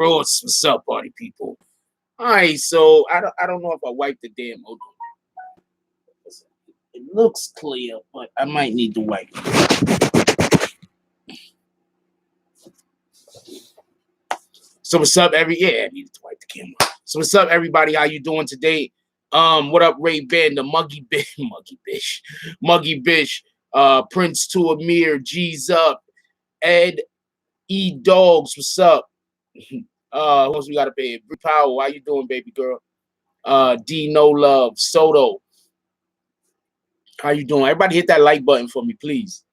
What's up, party people? All right, so I don't know if I wiped the damn odor. It looks clear, but I might need to wipe it. So what's up, I needed to wipe the camera. So what's up, everybody? How you doing today? What up, Ray Ben, the Muggy Bish, Prince to Amir, G's up, Ed E Dogs, what's up? Who else we gotta pay? Brie Powell, how you doing, baby girl? D No Love, Soto. How you doing? Everybody hit that like button for me, please.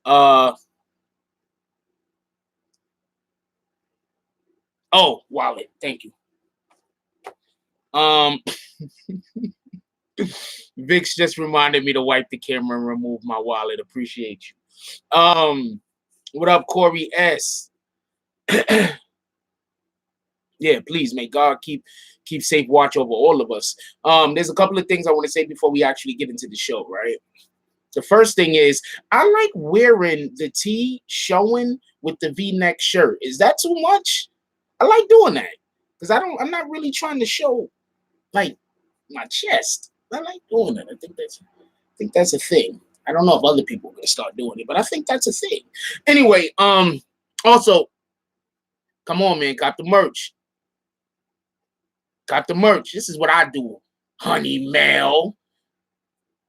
Oh, wallet. Thank you. Vix just reminded me to wipe the camera and remove my wallet. Appreciate you. What up, Corey S? Yeah, please, may God keep safe watch over all of us. There's a couple of things I want to say before we actually get into the show, right? The first thing is, I like wearing the tee showing with the V-neck shirt. Is that too much? I like doing that because I'm not really trying to show like my chest. I like doing it. I think that's a thing. I don't know if other people are gonna start doing it, but I think that's a thing. Anyway, also, come on, man, got the merch. Got the merch. This is what I do, honey Mel.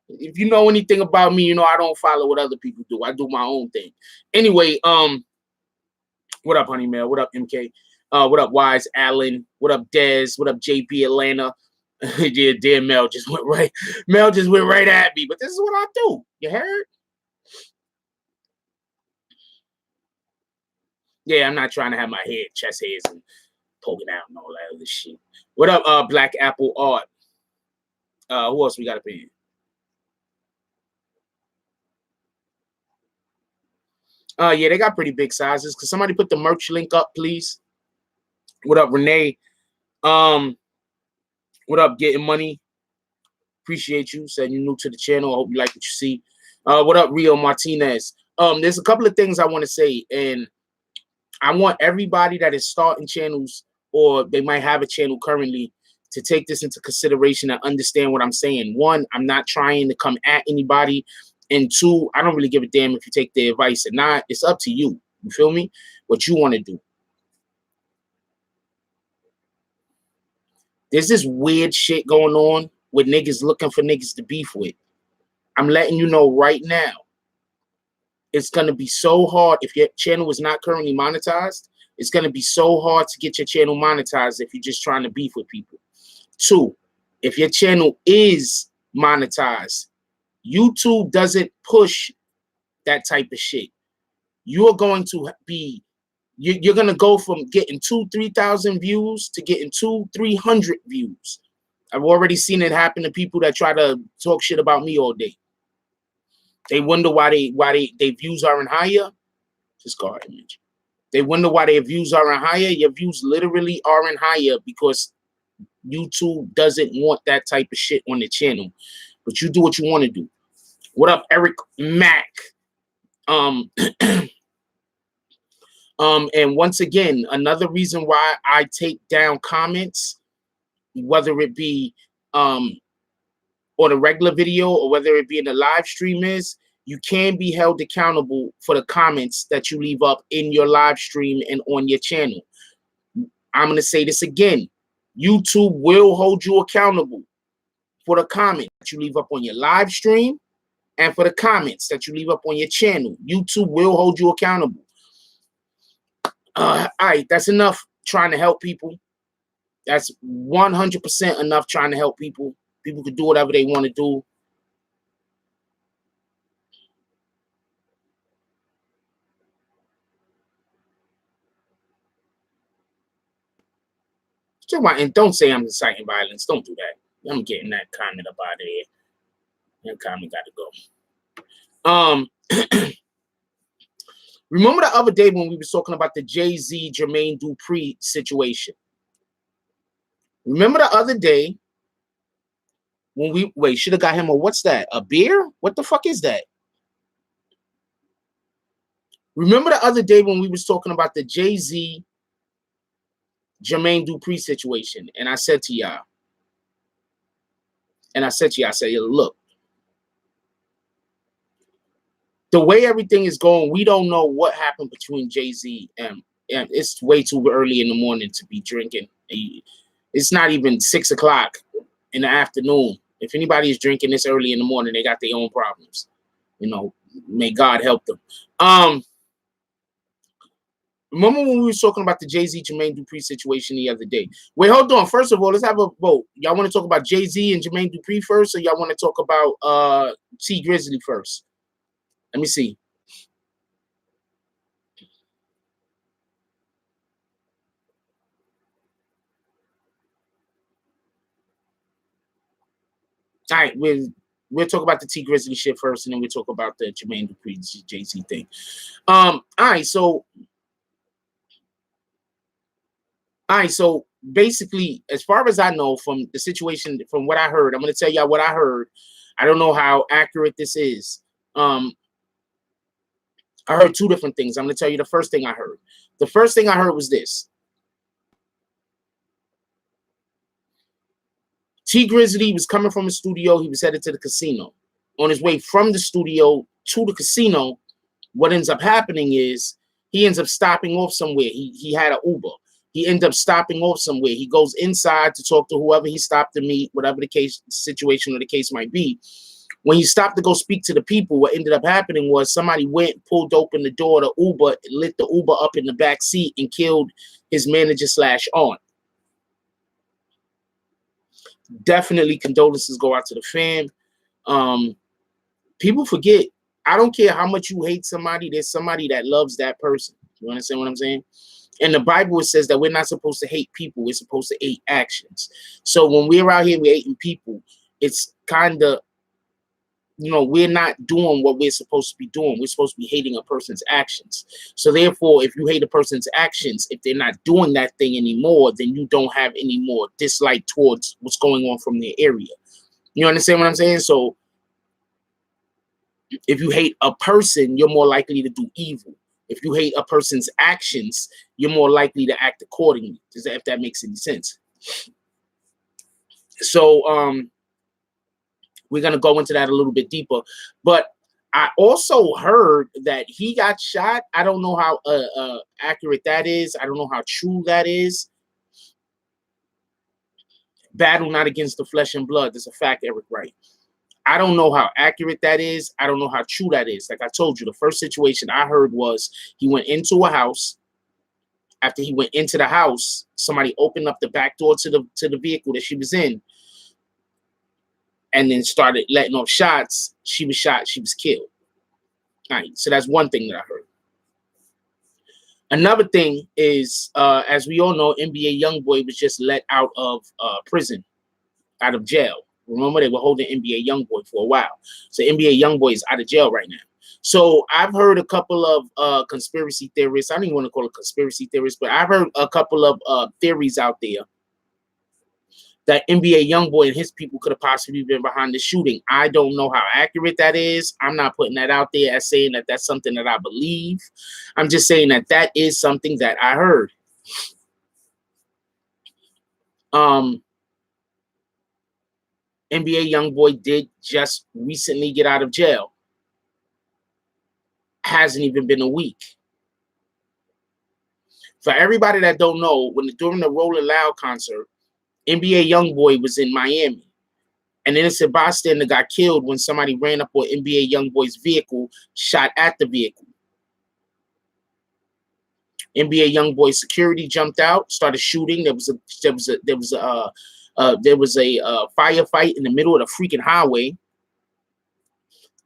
If you know anything about me, you know I don't follow what other people do. I do my own thing. Anyway, what up, honey Mel? What up, MK? What up, Wise Allen? What up, Dez? What up, JP Atlanta? Yeah, dear Mel just went right. Mel just went right at me. But this is what I do. You heard? Yeah, I'm not trying to have my head, chest hairs, and poking out and all that other shit. What up, Black Apple Art? Who else we got up in? Yeah, they got pretty big sizes. Could somebody put the merch link up, please? What up, Renee? What up, Getting Money? Appreciate you. Said you're new to the channel. I hope you like what you see. What up, Rio Martinez? There's a couple of things I want to say, and I want everybody that is starting channels or they might have a channel currently to take this into consideration and understand what I'm saying. One, I'm not trying to come at anybody. And two, I don't really give a damn if you take the advice or not. It's up to you. You feel me? What you want to do. There's this weird shit going on with niggas looking for niggas to beef with. I'm letting you know right now. It's going to be so hard if your channel is not currently monetized. It's going to be so hard to get your channel monetized if you're just trying to beef with people. Two, if your channel is monetized, YouTube doesn't push that type of shit. You're going to be, you're going to go from getting 2,000-3,000 views to getting 200-300 views. I've already seen it happen to people that try to talk shit about me all day. They wonder why their views aren't higher. Just call image. They wonder why their views aren't higher. Your views literally aren't higher because YouTube doesn't want that type of shit on the channel. But you do what you want to do. What up, Eric Mack? And once again, another reason why I take down comments, whether it be on a regular video or whether it be in a live stream, is you can be held accountable for the comments that you leave up in your live stream and on your channel. I'm going to say this again. YouTube will hold you accountable for the comments that you leave up on your live stream and for the comments that you leave up on your channel. YouTube will hold you accountable. All right, that's enough trying to help people. That's 100% enough trying to help people. People can do whatever they want to do. And don't say I'm inciting violence. Don't do that. I'm getting that comment up out of here. That comment got to go. Remember the other day when we were talking about the Jay-Z Jermaine Dupri situation? Remember the other day when we should have got him what's that? A beer? What the fuck is that? Remember the other day when we was talking about the Jay-Z Jermaine Dupri situation. And I said to y'all, I said, look, the way everything is going, we don't know what happened between Jay-Z and it's way too early in the morning to be drinking. It's not even 6 o'clock in the afternoon. If anybody is drinking this early in the morning, they got their own problems. You know, may God help them. Remember when we were talking about the Jay-Z Jermaine Dupri situation the other day? Wait, hold on. First of all, let's have a vote. Y'all want to talk about Jay-Z and Jermaine Dupri first, or y'all want to talk about T Grizzly first? Let me see. All right, we'll talk about the T Grizzly shit first, and then we'll talk about the Jermaine Dupri Jay-Z thing. All right, so basically, as far as I know from the situation, from what I heard, I'm going to tell y'all what I heard. I don't know how accurate this is. I heard two different things. I'm going to tell you the first thing I heard. The first thing I heard was this. T Grizzly was coming from the studio. He was headed to the casino. On his way from the studio to the casino, what ends up happening is he ends up stopping off somewhere. He had an Uber. He ends up stopping off somewhere. He goes inside to talk to whoever he stopped to meet, whatever the case, situation or the case might be. When he stopped to go speak to the people, what ended up happening was somebody went, pulled open the door of the Uber, lit the Uber up in the back seat, and killed his manager / aunt. Definitely condolences go out to the fam. People forget. I don't care how much you hate somebody. There's somebody that loves that person. You understand what I'm saying? In the Bible, it says that we're not supposed to hate people. We're supposed to hate actions. So when we're out here, we're hating people. It's kind of, you know, we're not doing what we're supposed to be doing. We're supposed to be hating a person's actions. So therefore, if you hate a person's actions, if they're not doing that thing anymore, then you don't have any more dislike towards what's going on from their area. You understand what I'm saying? So if you hate a person, you're more likely to do evil. If you hate a person's actions, you're more likely to act accordingly. If that makes any sense. So we're going to go into that a little bit deeper. But I also heard that he got shot. I don't know how accurate that is. I don't know how true that is. Battle not against the flesh and blood. That's a fact, Eric Wright. I don't know how accurate that is. I don't know how true that is. Like I told you, the first situation I heard was he went into a house. After he went into the house, somebody opened up the back door to the vehicle that she was in, and then started letting off shots. She was shot. She was killed. All right. So that's one thing that I heard. Another thing is, as we all know, NBA YoungBoy was just let out of prison, out of jail. Remember, they were holding NBA YoungBoy for a while. So NBA YoungBoy is out of jail right now. So I've heard a couple of conspiracy theorists. I don't even want to call it conspiracy theorists, but I've heard a couple of theories out there that NBA YoungBoy and his people could have possibly been behind the shooting. I don't know how accurate that is. I'm not putting that out there as saying that that's something that I believe. I'm just saying that that is something that I heard. NBA YoungBoy did just recently get out of jail. Hasn't even been a week. For everybody that don't know, during the Rolling Loud concert, NBA YoungBoy was in Miami. An innocent bystander got killed when somebody ran up on NBA YoungBoy's vehicle, shot at the vehicle. NBA YoungBoy security jumped out, started shooting. There was a firefight in the middle of the freaking highway.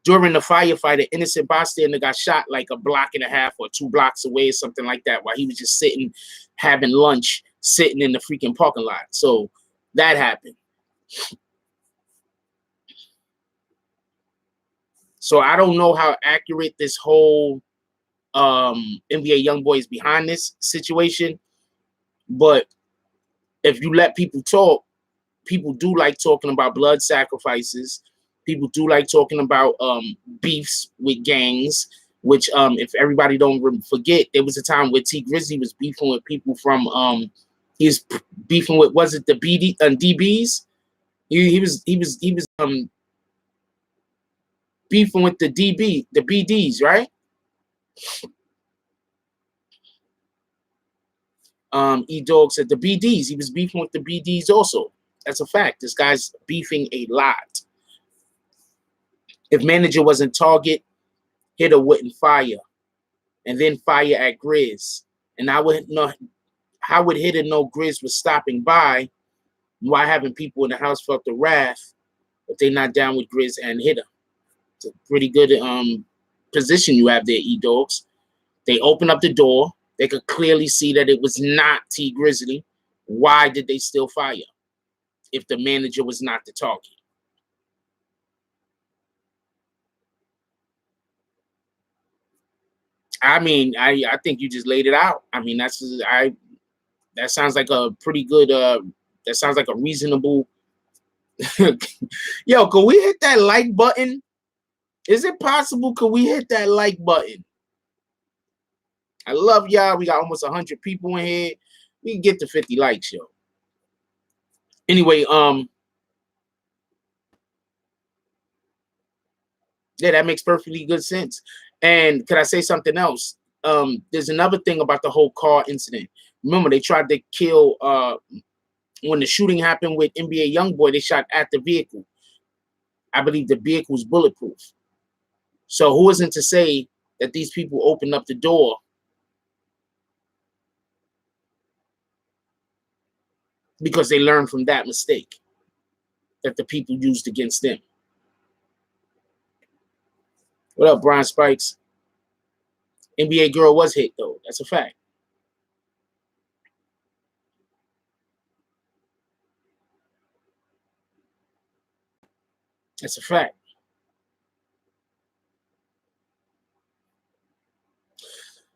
During the firefight, an innocent bystander got shot like a block and a half or 2 blocks away or something like that, while he was just sitting, having lunch, sitting in the freaking parking lot. So that happened. So I don't know how accurate this whole NBA YoungBoy is behind this situation, but if you let people talk, people do like talking about blood sacrifices. People do like talking about beefs with gangs, which if everybody don't forget, there was a time where T Grizzly was beefing with people from He's beefing with, was it the DBs? He was beefing with the BDs, right? E-Dog said the BDs. He was beefing with the BDs also. That's a fact. This guy's beefing a lot. If manager wasn't target, hitter wouldn't fire, and then fire at Grizz. And I wouldn't know how would hitter know Grizz was stopping by. Why haven't people in the house felt the wrath if they're not down with Grizz and hitter? It's a pretty good position you have there, E-Dogs. They open up the door. They could clearly see that it was not T Grizzly. Why did they still fire if the manager was not the target? I mean, I think you just laid it out. I mean, that sounds like a pretty good that sounds like a reasonable. Yo, can we hit that like button? Is it possible? Could we hit that like button? I love y'all. We got almost 100 people in here. We can get to 50 likes, yo. Anyway, yeah, that makes perfectly good sense. And could I say something else? There's another thing about the whole car incident. Remember, they tried to kill when the shooting happened with NBA YoungBoy, they shot at the vehicle. I believe the vehicle was bulletproof. So who isn't to say that these people opened up the door because they learned from that mistake that the people used against them? What up, Brian Spikes? NBA girl was hit, though. That's a fact. That's a fact.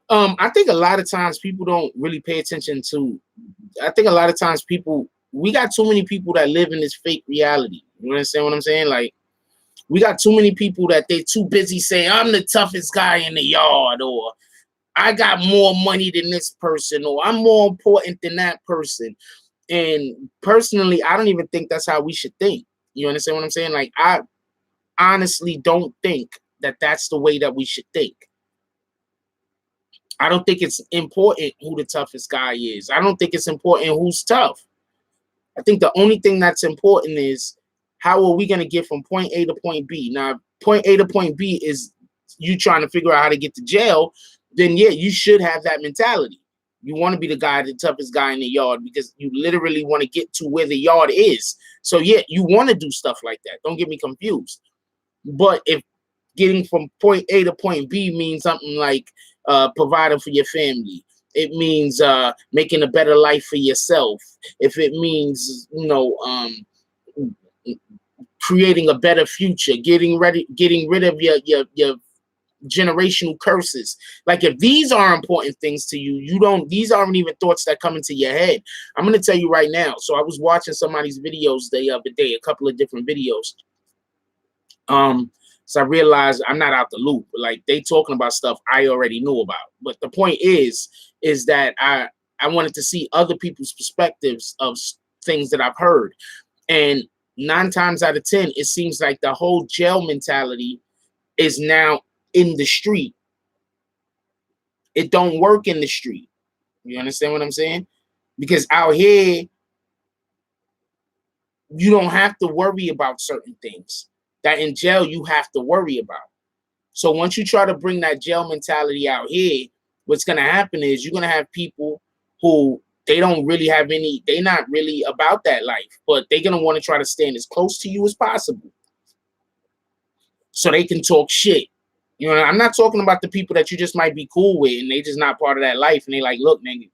I think a lot of times people don't really pay attention to. I think a lot of times we got too many people that live in this fake reality. You understand what I'm saying? Like, we got too many people that they're too busy saying, I'm the toughest guy in the yard, or I got more money than this person, or I'm more important than that person. And personally, I don't even think that's how we should think. You understand what I'm saying? Like, I honestly don't think that that's the way that we should think. I don't think it's important who the toughest guy is. I don't think it's important who's tough. I think the only thing that's important is how are we going to get from point A to point B? Now, point A to point B is you trying to figure out how to get to jail. Then, yeah, you should have that mentality. You want to be the guy, the toughest guy in the yard, because you literally want to get to where the yard is. So, yeah, you want to do stuff like that. Don't get me confused. But if getting from point A to point B means something like providing for your family, it means making a better life for yourself. If it means, creating a better future, getting rid of your generational curses. Like, if these are important things to you, these aren't even thoughts that come into your head. I'm going to tell you right now. So I was watching somebody's videos the other day, a couple of different videos. So I realized I'm not out the loop. Like, they talking about stuff I already knew about. But the point is that I wanted to see other people's perspectives of things that I've heard. And 9 times out of 10, it seems like the whole jail mentality is now in the street. It don't work in the street. You understand what I'm saying? Because out here, you don't have to worry about certain things that in jail you have to worry about. So once you try to bring that jail mentality out here, what's going to happen is you're going to have people who they don't really have they're not really about that life, but they're going to want to try to stand as close to you as possible so they can talk shit. You know, I'm not talking about the people that you just might be cool with and they just not part of that life. And they like, look, nigga,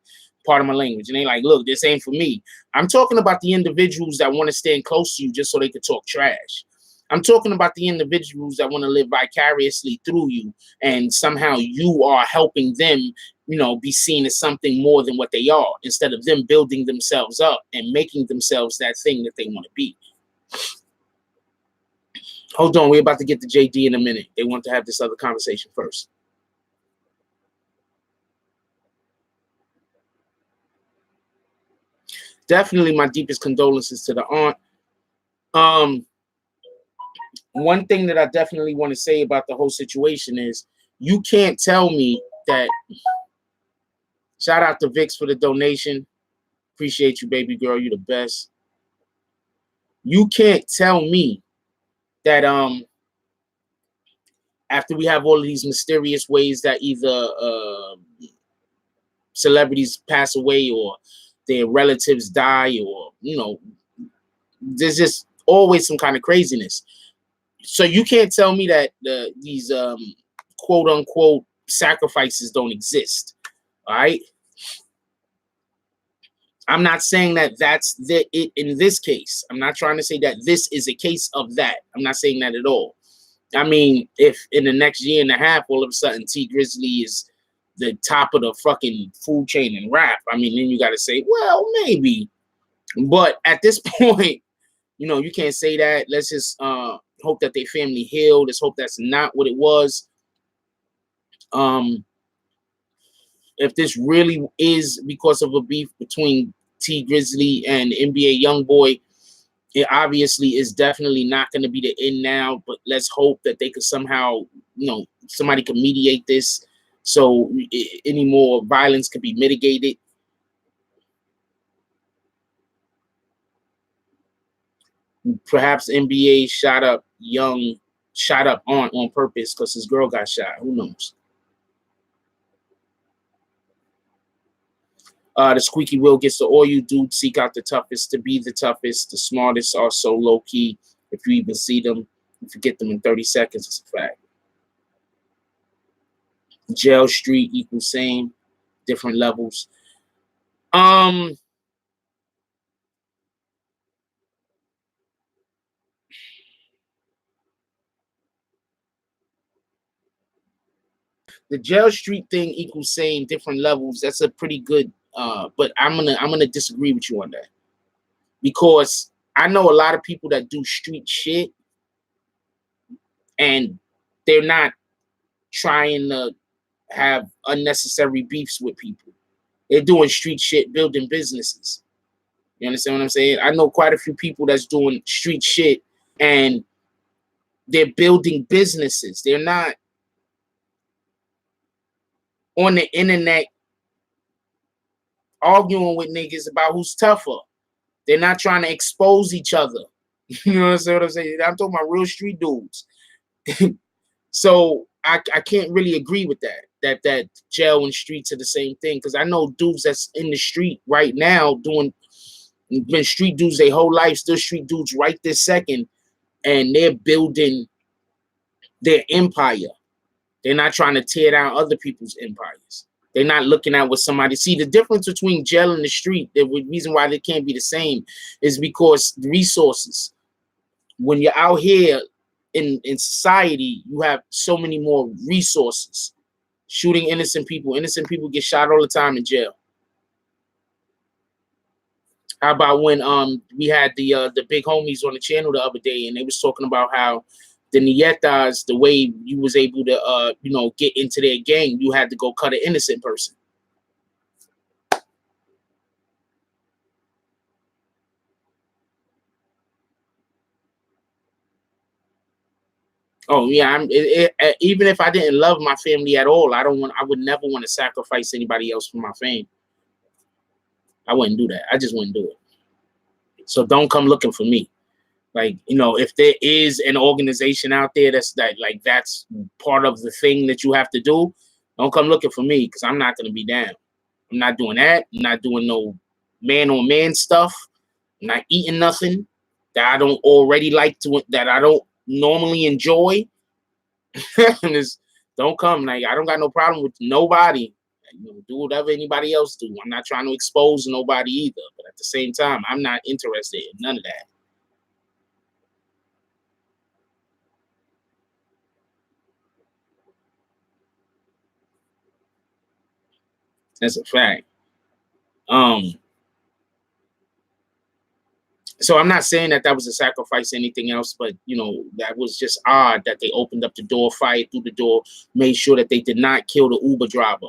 part of my language. And they like, look, this ain't for me. I'm talking about the individuals that want to stand close to you just so they can talk trash. I'm talking about the individuals that want to live vicariously through you, and somehow you are helping them, be seen as something more than what they are, instead of them building themselves up and making themselves that thing that they want to be. Hold on, we're about to get to JD in a minute. They want to have this other conversation first. definitely my deepest condolences to the aunt. One thing that I definitely want to say about the whole situation is you can't tell me that. Shout out to Vix for the donation. Appreciate you, baby girl. You the best. You can't tell me that after we have all of these mysterious ways that either celebrities pass away or their relatives die, or there's just always some kind of craziness. So you can't tell me that these quote unquote sacrifices don't exist. All right. I'm not saying that that's it in this case. I'm not trying to say that this is a case of that. I'm not saying that at all. I mean, if in the next year and a half, all of a sudden T Grizzly is the top of the fucking food chain in rap, I mean, then you got to say, well, maybe. But at this point, you can't say that. Let's just hope that their family healed. Let's hope that's not what it was. If this really is because of a beef between T Grizzly and NBA Youngboy, it obviously is definitely not going to be the end now. But let's hope that they could somehow, somebody can mediate this so any more violence could be mitigated. Perhaps NBA shot up Aunt on purpose because his girl got shot. Who knows? The squeaky wheel gets the oil. You dudes seek out the toughest to be the toughest. The smartest are so low key. If you even see them, you forget them in 30 seconds. It's a fact. Jail street equals same, different levels. The jail street thing equals same, different levels. That's a pretty good. But I'm gonna disagree with you on that, because I know a lot of people that do street shit and they're not trying to have unnecessary beefs with people. They're doing street shit, building businesses. You understand what I'm saying? I know quite a few people that's doing street shit and they're building businesses. They're not on the internet arguing with niggas about who's tougher. They're not trying to expose each other. You know what I'm saying? I'm talking about real street dudes. So I can't really agree with that jail and streets are the same thing, because I know dudes that's in the street right now been street dudes their whole life, still street dudes right this second, and they're building their empire. They're not trying to tear down other people's empires. They're not looking at what somebody see. The difference between jail and the street, the reason why they can't be the same is because the resources. When you're out here in society, you have so many more resources. Shooting innocent people get shot all the time in jail. How about when we had the big homies on the channel the other day, and they was talking about how the Nietas, the way you was able to get into their gang, you had to go cut an innocent person. Oh yeah, even if I didn't love my family at all, I would never want to sacrifice anybody else for my fame. I wouldn't do that. I just wouldn't do it. So don't come looking for me. Like, if there is an organization out there that's part of the thing that you have to do, don't come looking for me, because I'm not going to be down. I'm not doing that. I'm not doing no man-on-man stuff. I'm not eating nothing that I don't already like to, that I don't normally enjoy. Don't come. Like, I don't got no problem with nobody. Do whatever anybody else do. I'm not trying to expose nobody either. But at the same time, I'm not interested in none of that. That's a fact. So I'm not saying that was a sacrifice or anything else, but that was just odd that they opened up the door, fired through the door, made sure that they did not kill the Uber driver.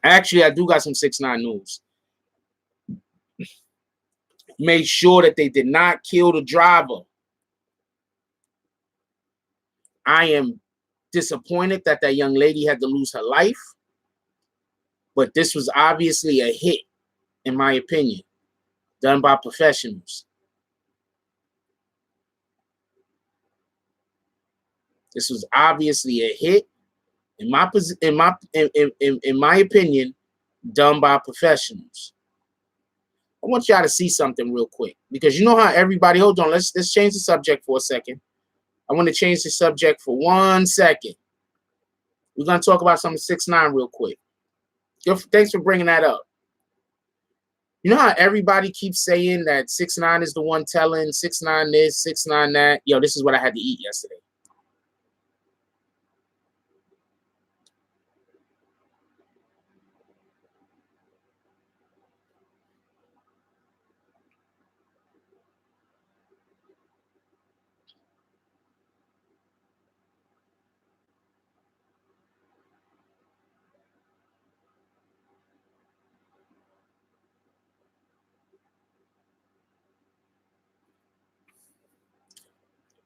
Actually, I do got some 6ix9ine news. Made sure that they did not kill the driver. I am disappointed that that young lady had to lose her life, but this was obviously a hit, in my opinion, done by professionals. This was obviously a hit, in my opinion, done by professionals. I want y'all to see something real quick, because you know how everybody, hold on, let's change the subject for a second. I want to change the subject for 1 second. We're going to talk about some 6ix9ine real quick. Thanks for bringing that up. You know how everybody keeps saying that 6ix9ine is the one telling, 6ix9ine this, 6ix9ine that? Yo, this is what I had to eat yesterday.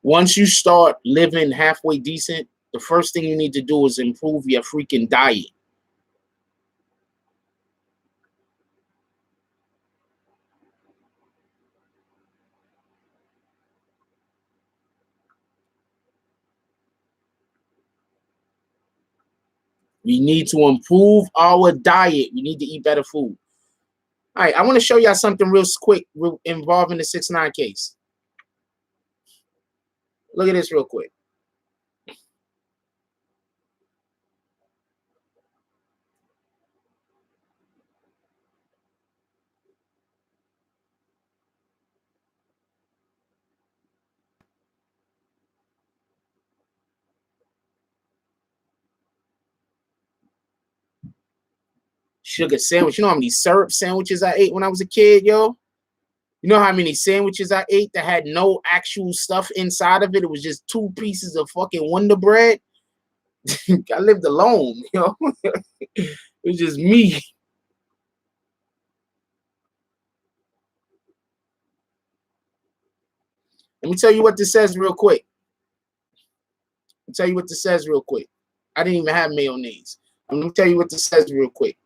Once you start living halfway decent, the first thing you need to do is improve your freaking diet. We need to improve our diet. We need to eat better food. All right, I want to show y'all something real quick involving the 6ix9ine case. Look at this real quick. Sugar sandwich. You know how many syrup sandwiches I ate when I was a kid, yo? You know how many sandwiches I ate that had no actual stuff inside of it? It was just 2 pieces of fucking Wonder Bread. I lived alone, yo. It was just me. Let me tell you what this says real quick. Let me tell you what this says real quick. I didn't even have mayonnaise. I'm going to tell you what this says real quick.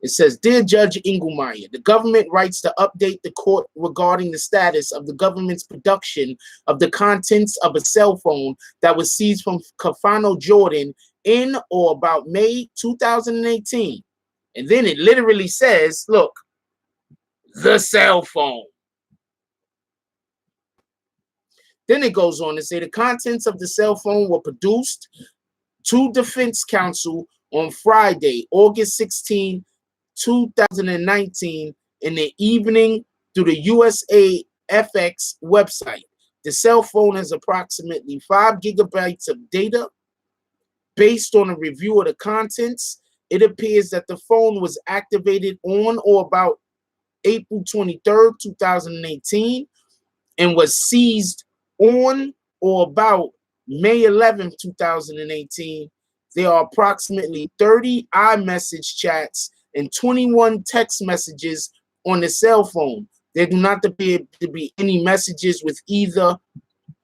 It says, Dear Judge Engelmeyer, the government writes to update the court regarding the status of the government's production of the contents of a cell phone that was seized from Cafano Jordan in or about May 2018. And then it literally says, look, the cell phone. Then it goes on to say the contents of the cell phone were produced to defense counsel on Friday, August 16, 2019 in the evening through the USAFX website. The cell phone has approximately 5 gigabytes of data. Based on a review of the contents, it appears that the phone was activated on or about April 23rd, 2018 and was seized on or about May 11th, 2018. There are approximately 30 iMessage chats and 21 text messages on the cell phone. There do not appear to be any messages with either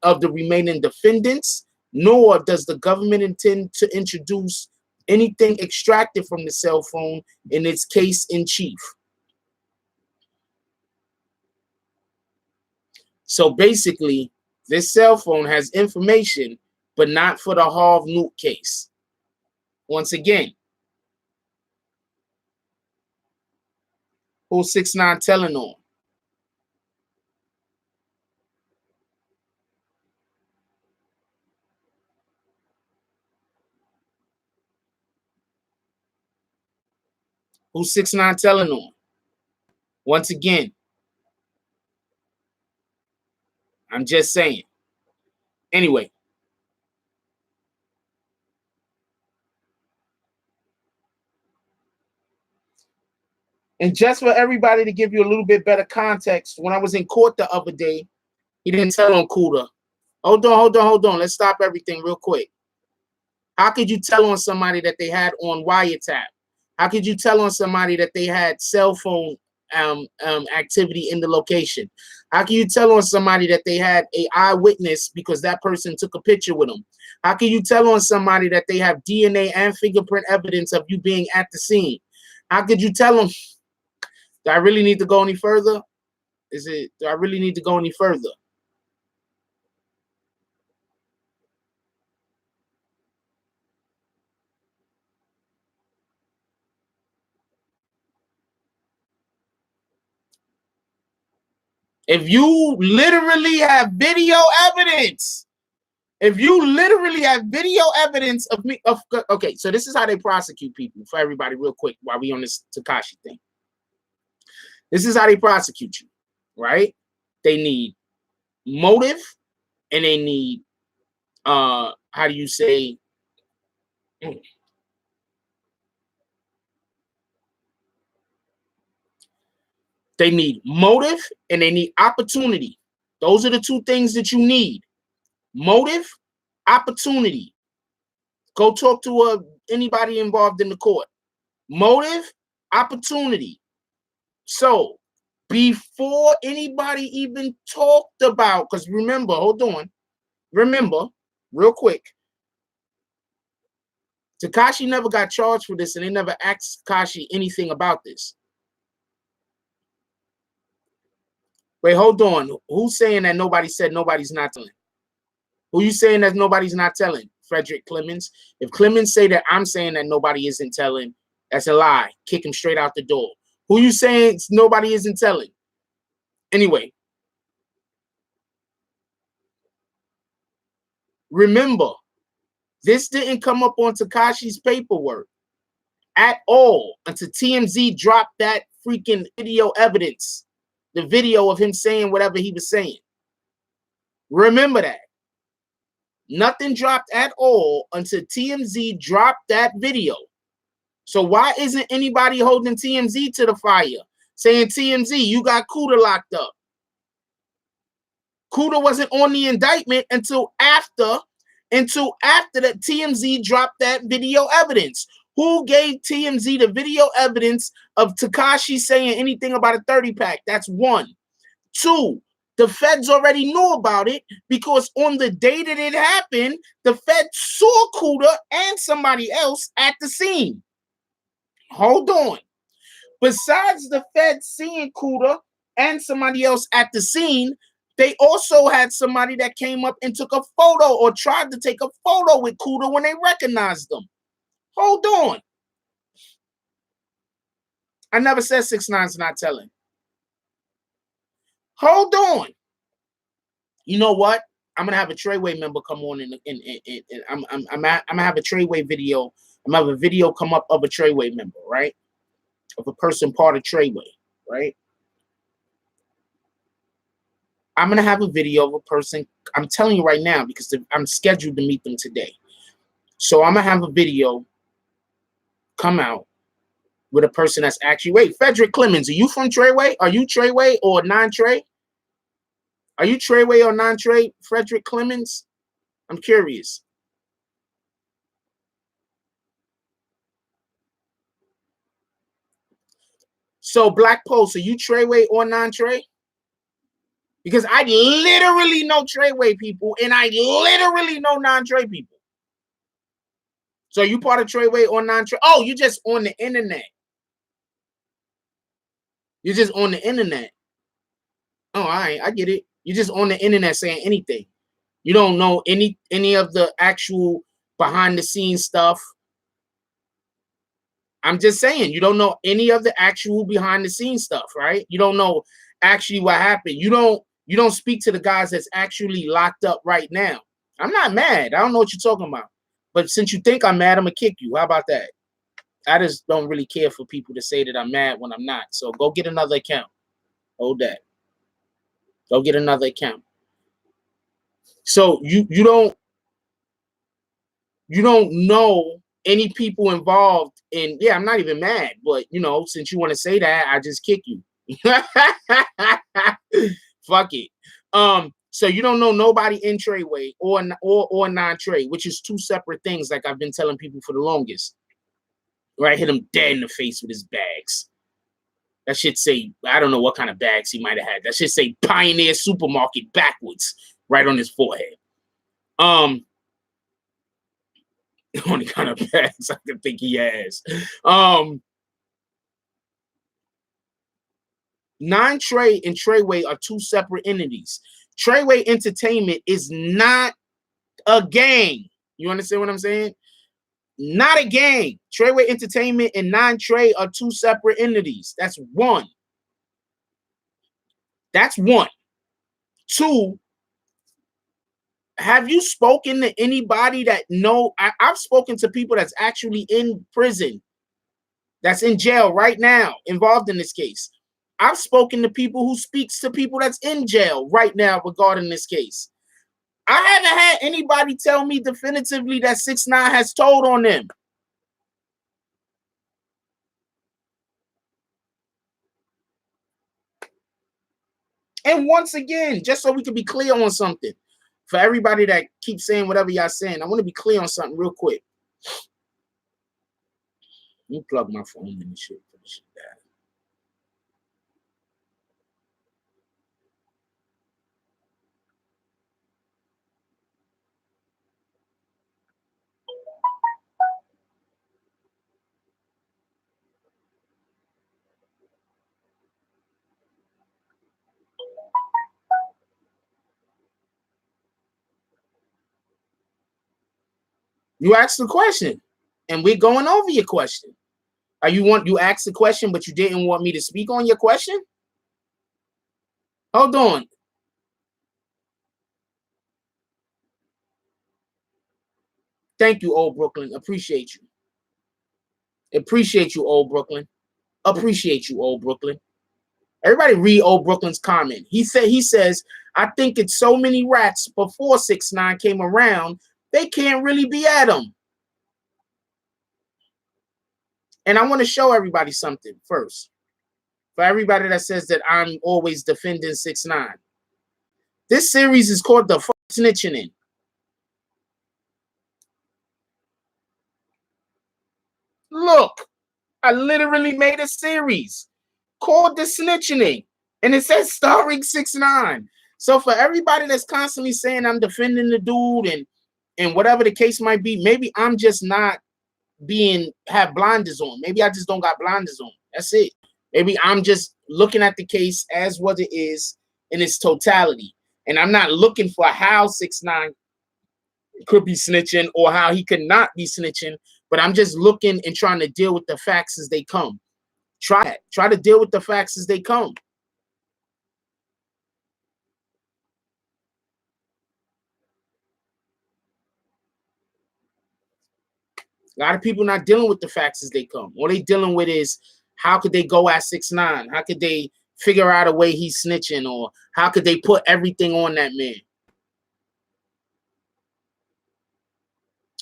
of the remaining defendants, nor does the government intend to introduce anything extracted from the cell phone in its case in chief. So basically, this cell phone has information, but not for the Harv Nuke case. Once again, who's 6ix9ine telling on? Who's 6ix9ine telling on? Once again, I'm just saying. Anyway. And just for everybody to give you a little bit better context, when I was in court the other day, he didn't tell on Kuda. Hold on. Let's stop everything real quick. How could you tell on somebody that they had on wiretap? How could you tell on somebody that they had cell phone activity in the location? How can you tell on somebody that they had a eyewitness because that person took a picture with them? How can you tell on somebody that they have DNA and fingerprint evidence of you being at the scene? How could you tell them? Do I really need to go any further? Do I really need to go any further? If you literally have video evidence, of me, okay, so this is how they prosecute people for everybody real quick while we on this Tekashi thing. This is how they prosecute you, right? They need motive and they need, how do you say, they need motive and they need opportunity. Those are the two things that you need. Motive, opportunity. Go talk to anybody involved in the court. Motive, opportunity. So before anybody even talked about, because remember, hold on. Remember, real quick, Tekashi never got charged for this and they never asked Tekashi anything about this. Wait, hold on. Who's saying that nobody said nobody's not telling? Who you saying that nobody's not telling? Frederick Clemens. If Clemens say that I'm saying that nobody isn't telling, that's a lie. Kick him straight out the door. Who you saying nobody isn't telling? Anyway, remember, this didn't come up on Tekashi's paperwork at all until TMZ dropped that freaking video evidence, the video of him saying whatever he was saying. Remember that. Nothing dropped at all until TMZ dropped that video. So why isn't anybody holding TMZ to the fire, saying, TMZ, you got Kuda locked up? Kuda wasn't on the indictment until after that TMZ dropped that video evidence. Who gave TMZ the video evidence of Tekashi saying anything about a 30-pack? That's one. Two, the feds already knew about it because on the day that it happened, the feds saw Kuda and somebody else at the scene. Hold on. Besides the feds seeing Kuda and somebody else at the scene, they also had somebody that came up and took a photo or tried to take a photo with Kuda when they recognized them. Hold on. I never said 6ix9ine's not telling. Hold on. You know what? I'm gonna have a Treyway member come on and I'm gonna have a Treyway video. I'm gonna have a video come up of a Treyway member, right? Of a person part of Treyway, right? I'm gonna have a video of a person. I'm telling you right now because I'm scheduled to meet them today. So I'm gonna have a video come out with a person that's actually, wait, Frederick Clemens, are you from Treyway? Are you Treyway or non-Trey? Are you Treyway or non-Trey, Frederick Clemens? I'm curious. So Black Post, are you Treyway or non-Trey? Because I literally know Treyway people and I literally know non-Trey people. So you part of Treyway or non-Trey? Oh, you just on the internet. You're just on the internet. Oh, all right, I get it. You're just on the internet saying anything. You don't know any of the actual behind the scenes stuff. I'm just saying, you don't know any of the actual behind the scenes stuff, right? You don't know actually what happened. You don't speak to the guys that's actually locked up right now. I'm not mad. I don't know what you're talking about. But since you think I'm mad, I'm gonna kick you. How about that? I just don't really care for people to say that I'm mad when I'm not. So go get another account. Hold that. Go get another account. So you don't know any people involved in, yeah, I'm not even mad, but you know, since you want to say that, I just kick you. Fuck it. So you don't know nobody in Treyway or non-Trey, which is two separate things, like I've been telling people for the longest. Right, hit him dead in the face with his bags. That should say, I don't know what kind of bags he might have had. That should say Pioneer Supermarket backwards, right on his forehead. Only kind of bags I can think he has. 9 Trey and Treyway are two separate entities. Treyway Entertainment is not a gang. You understand what I'm saying? Not a gang. Treyway Entertainment and 9 Trey are two separate entities. That's one. That's one. Two, have you spoken to anybody that know? I've spoken to people that's actually in prison, that's in jail right now, involved in this case. I've spoken to people who speaks to people that's in jail right now regarding this case. I haven't had anybody tell me definitively that 6ix9ine has told on them. And once again, just so we can be clear on something, for everybody that keeps saying whatever y'all saying, I want to be clear on something real quick. Let me plug my phone in and shit. You asked the question, and we're going over your question. You asked the question, but you didn't want me to speak on your question? Hold on. Thank you, Old Brooklyn. Appreciate you. Appreciate you, Old Brooklyn. Appreciate you, Old Brooklyn. Everybody read Old Brooklyn's comment. He says, I think it's so many rats before 6ix9ine came around, they can't really be at him. And I want to show everybody something first. For everybody that says that I'm always defending 6ix9ine. This series is called The Snitching In. Look, I literally made a series called The Snitching In. And it says starring 6ix9ine. So for everybody that's constantly saying I'm defending the dude and whatever the case might be, maybe I'm just not have blinders on. Maybe I just don't got blinders on. That's it. Maybe I'm just looking at the case as what it is in its totality. And I'm not looking for how 6ix9ine could be snitching or how he could not be snitching, but I'm just looking and trying to deal with the facts as they come. Try to deal with the facts as they come. A lot of people not dealing with the facts as they come. All they dealing with is how could they go at 6ix9ine? How could they figure out a way he's snitching, or how could they put everything on that man?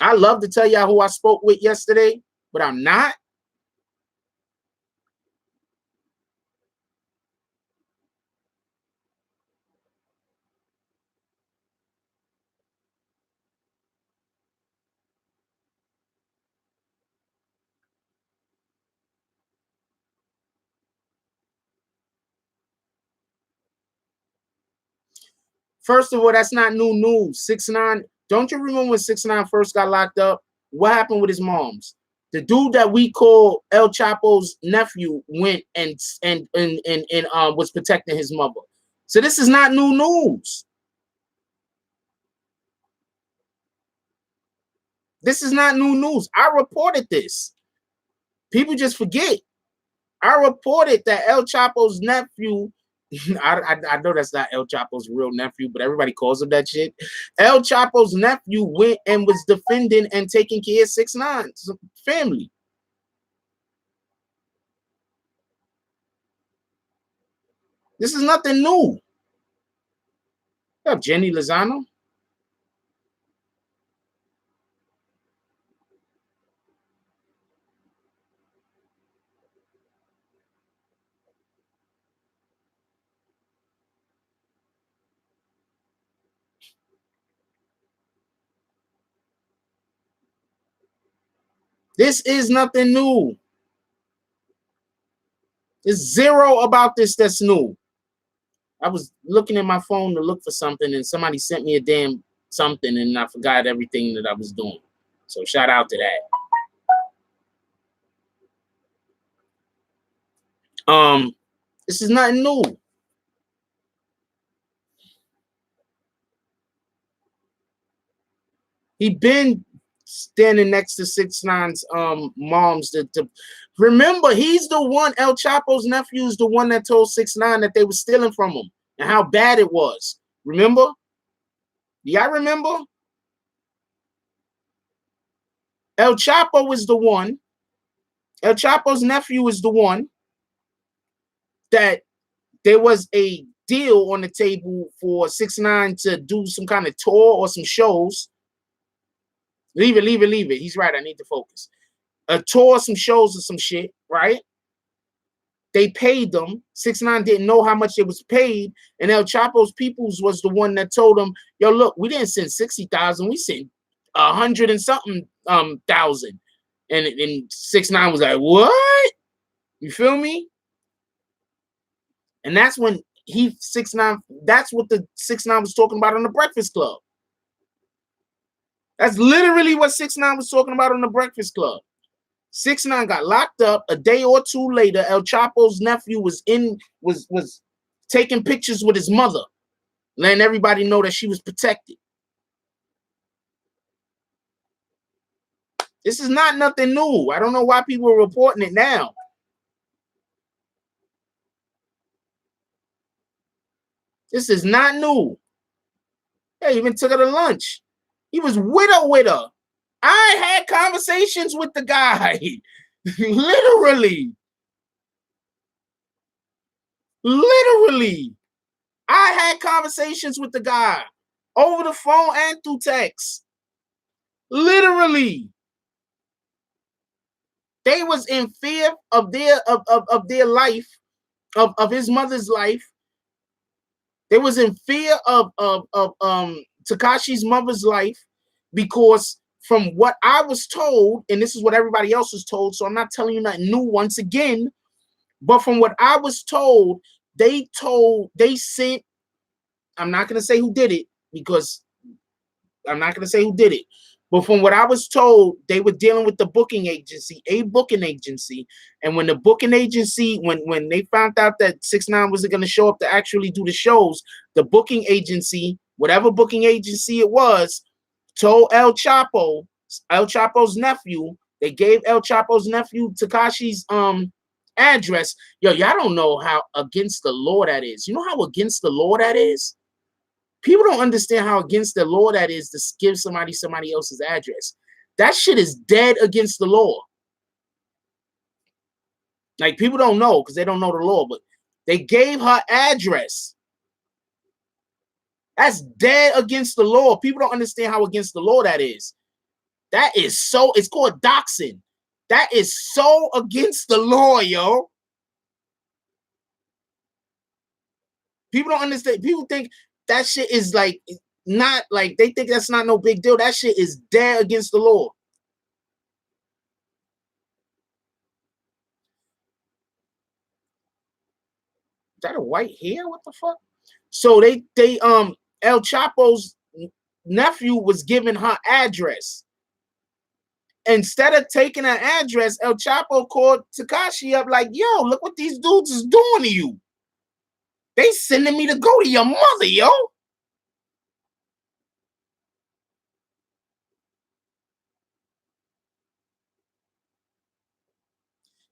I love to tell y'all who I spoke with yesterday, but I'm not. First of all, that's not new news. 6ix9ine, don't you remember when 6ix9ine first got locked up? What happened with his moms? The dude that we call El Chapo's nephew went and was protecting his mother. So this is not new news. This is not new news. I reported this. People just forget. I reported that El Chapo's nephew, I know that's not El Chapo's real nephew, but everybody calls him that shit. El Chapo's nephew went and was defending and taking care of 6ix9ine's family. This is nothing new. What's up, Jenny Lozano? This is nothing new. There's zero about this that's new. I was looking at my phone to look for something, and somebody sent me a damn something, and I forgot everything that I was doing. So shout out to that. This is nothing new. He been standing next to 6ix9ine's moms to remember, he's the one, El Chapo's nephew is the one that told 6ix9ine that they were stealing from him and how bad it was. Remember? Yeah, I remember. El Chapo is the one. El Chapo's nephew is the one that there was a deal on the table for 6ix9ine to do some kind of tour or some shows. Leave it. He's right. I need to focus. A tour, some shows or some shit, right? They paid them. 6ix9ine didn't know how much it was paid, and El Chapo's peoples was the one that told him, "Yo, look, we didn't send 60,000, we sent 100 and something thousand." And 6ix9ine was like, "What?" You feel me? And that's when 6ix9ine. That's what the 6ix9ine was talking about on the Breakfast Club. That's literally what 6ix9ine was talking about on the Breakfast Club. 6ix9ine got locked up. A day or two later, El Chapo's nephew was taking pictures with his mother, letting everybody know that she was protected. This is not nothing new. I don't know why people are reporting it now. This is not new. They even took her to lunch. He was with her. I had conversations with the guy. Literally. I had conversations with the guy over the phone and through text. Literally. They was in fear of their life, of his mother's life. They was in fear of Tekashi's mother's life, because from what I was told, and this is what everybody else was told, so I'm not telling you nothing new once again, but from what I was told, they sent, I'm not going to say who did it, because I'm not going to say who did it, but from what I was told, they were dealing with the booking agency, and when the booking agency, when they found out that 6ix9ine wasn't going to show up to actually do the shows, the booking agency, whatever booking agency it was, told El Chapo's nephew, they gave El Chapo's nephew Tekashi's address. Yo, y'all don't know how against the law that is. You know how against the law that is? People don't understand how against the law that is to give somebody else's address. That shit is dead against the law. Like, people don't know because they don't know the law, but they gave her address. That's dead against the law. People don't understand how against the law that is. That is so, it's called doxing. That is so against the law, yo. People don't understand. People think that shit is like, not like, they think that's not no big deal. That shit is dead against the law. Is that a white hair? What the fuck? So El Chapo's nephew was giving her address. Instead of taking her address, El Chapo called Tekashi up like, "Yo, look what these dudes is doing to you. They sending me to go to your mother, yo."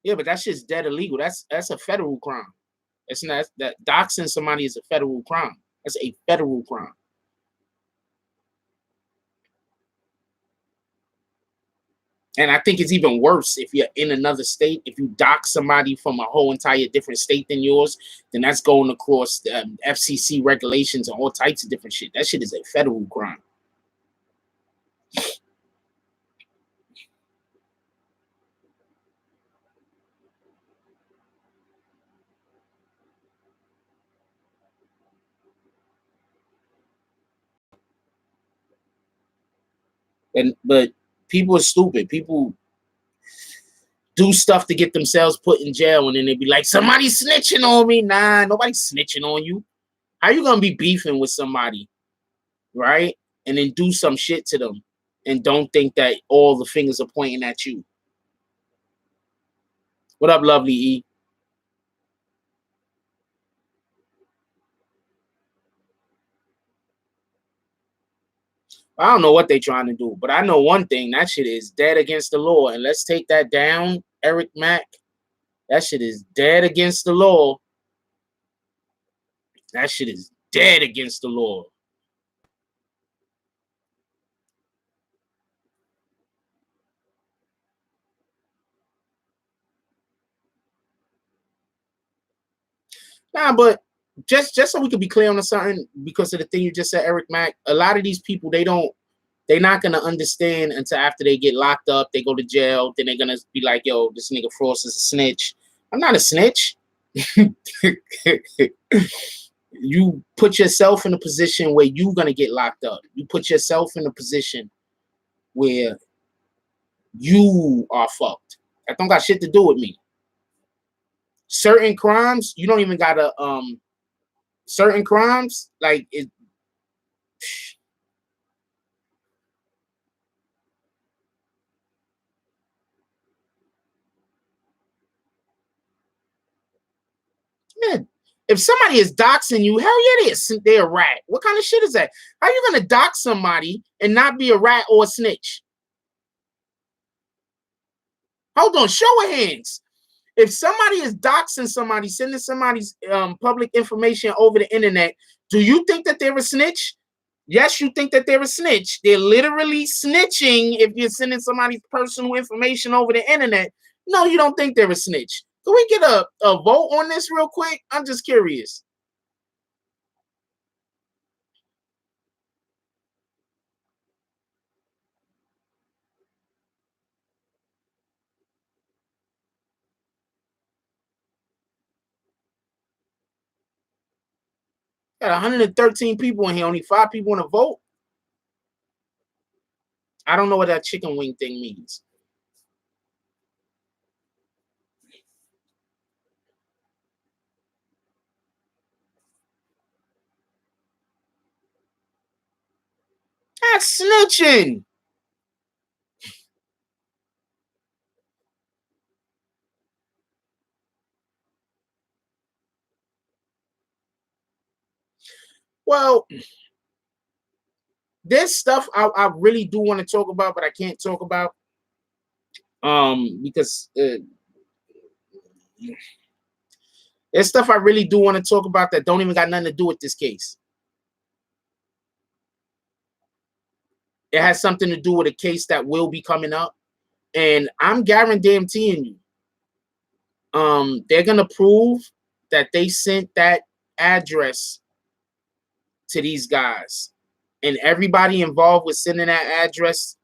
Yeah, but that shit's dead illegal. That's a federal crime. It's not, that doxing somebody is a federal crime. That's a federal crime. And I think it's even worse if you're in another state. If you dox somebody from a whole entire different state than yours, then that's going across FCC regulations and all types of different shit. That shit is a federal crime. But people are stupid. People do stuff to get themselves put in jail, and then they be like, somebody's snitching on me. Nah, nobody's snitching on you. How you gonna be beefing with somebody, right? And then do some shit to them and don't think that all the fingers are pointing at you. What up, lovely E? I don't know what they trying to do, but I know one thing. That shit is dead against the law. And let's take that down, Eric Mack. That shit is dead against the law. That shit is dead against the law. Nah, but just so we could be clear on something, because of the thing you just said, Eric Mack, a lot of these people, they're not gonna understand until after they get locked up, they go to jail, then they're gonna be like, yo, this nigga Frost is a snitch. I'm not a snitch. You put yourself in a position where you're gonna get locked up. You put yourself in a position where you are fucked. That don't got shit to do with me. Certain crimes, you don't even gotta certain crimes, like it. Man, if somebody is doxing you, hell yeah, they're a rat. What kind of shit is that? How are you gonna dox somebody and not be a rat or a snitch? Hold on, show of hands. If somebody is doxing somebody, sending somebody's public information over the internet, do you think that they're a snitch? Yes, you think that they're a snitch. They're literally snitching if you're sending somebody's personal information over the internet. No, you don't think they're a snitch. Can we get a vote on this real quick? I'm just curious. Got 113 people in here, only 5 people want to vote. I don't know what that chicken wing thing means. That's snitching. Well, there's stuff I really do want to talk about, but I can't talk about because there's stuff I really do want to talk about that don't even got nothing to do with this case. It has something to do with a case that will be coming up, and I'm guaranteeing you, they're gonna prove that they sent that address to these guys, and everybody involved with sending that address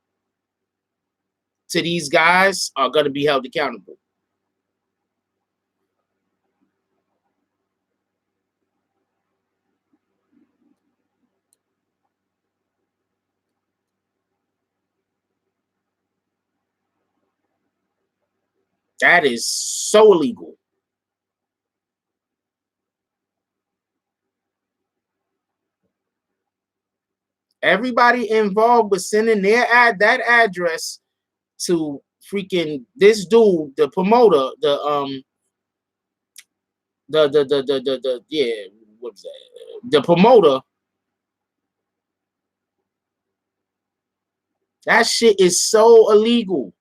to these guys are gonna be held accountable. That is so illegal. Everybody involved with sending that address to freaking this dude, the promoter, the yeah, what's that? The promoter. That shit is so illegal.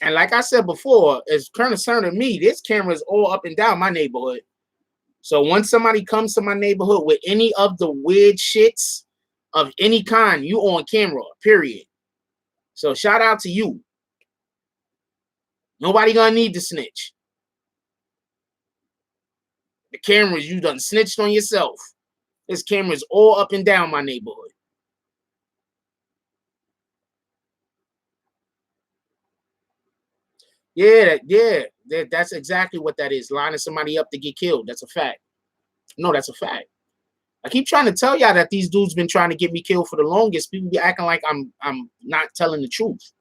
And like I said before, as concerning me, this camera is all up and down my neighborhood. So once somebody comes to my neighborhood with any of the weird shits of any kind, you on camera, period. So shout out to you. Nobody gonna need to snitch. The cameras, you done snitched on yourself. This camera is all up and down my neighborhood. Yeah, that's exactly what that is. Lining somebody up to get killed. That's a fact. No, that's a fact. I keep trying to tell y'all that these dudes been trying to get me killed for the longest. People be acting like I'm not telling the truth.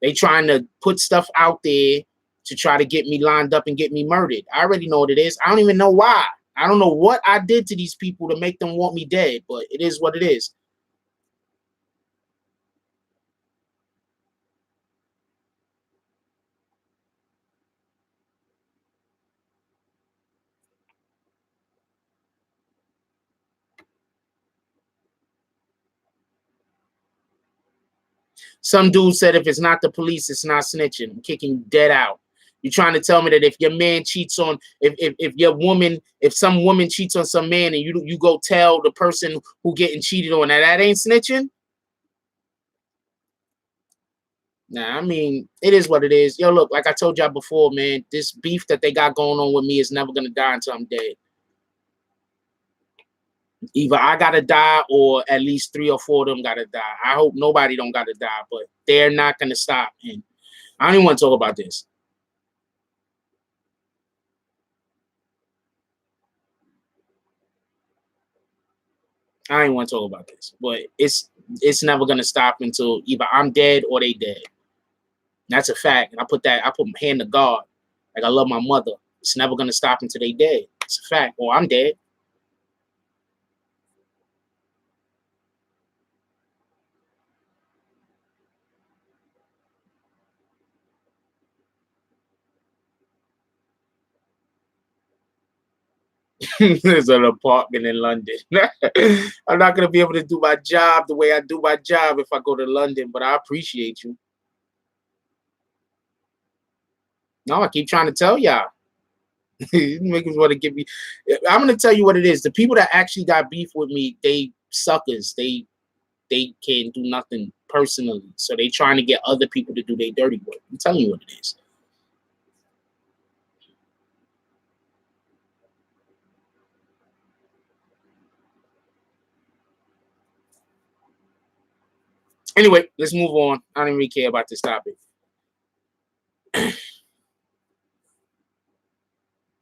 They trying to put stuff out there to try to get me lined up and get me murdered. I already know what it is. I don't even know why. I don't know what I did to these people to make them want me dead, but it is what it is. Some dude said if it's not the police, it's not snitching. I'm kicking you dead out. You're trying to tell me that if your man cheats on, if your woman, if some woman cheats on some man and you go tell the person who getting cheated on that ain't snitching? Nah, I mean, it is what it is. Yo, look, like I told y'all before, man, this beef that they got going on with me is never gonna die until I'm dead. Either I gotta die or at least 3 or 4 of them gotta die. I hope nobody don't gotta die, but they're not gonna stop. And I don't even want to talk about this. I ain't want to talk about this, but it's never gonna stop until either I'm dead or they dead. That's a fact. And I put my hand to God. Like I love my mother. It's never gonna stop until they dead. It's a fact. Or I'm dead. There's an apartment in London. I'm not gonna be able to do my job the way I do my job if I go to London, but I appreciate you. No, I keep trying to tell y'all. You niggas want to give me. I'm gonna tell you what it is. The people that actually got beef with me, they suckers. They can't do nothing personally, so they trying to get other people to do their dirty work. I'm telling you what it is. Anyway, let's move on. I don't really care about this topic.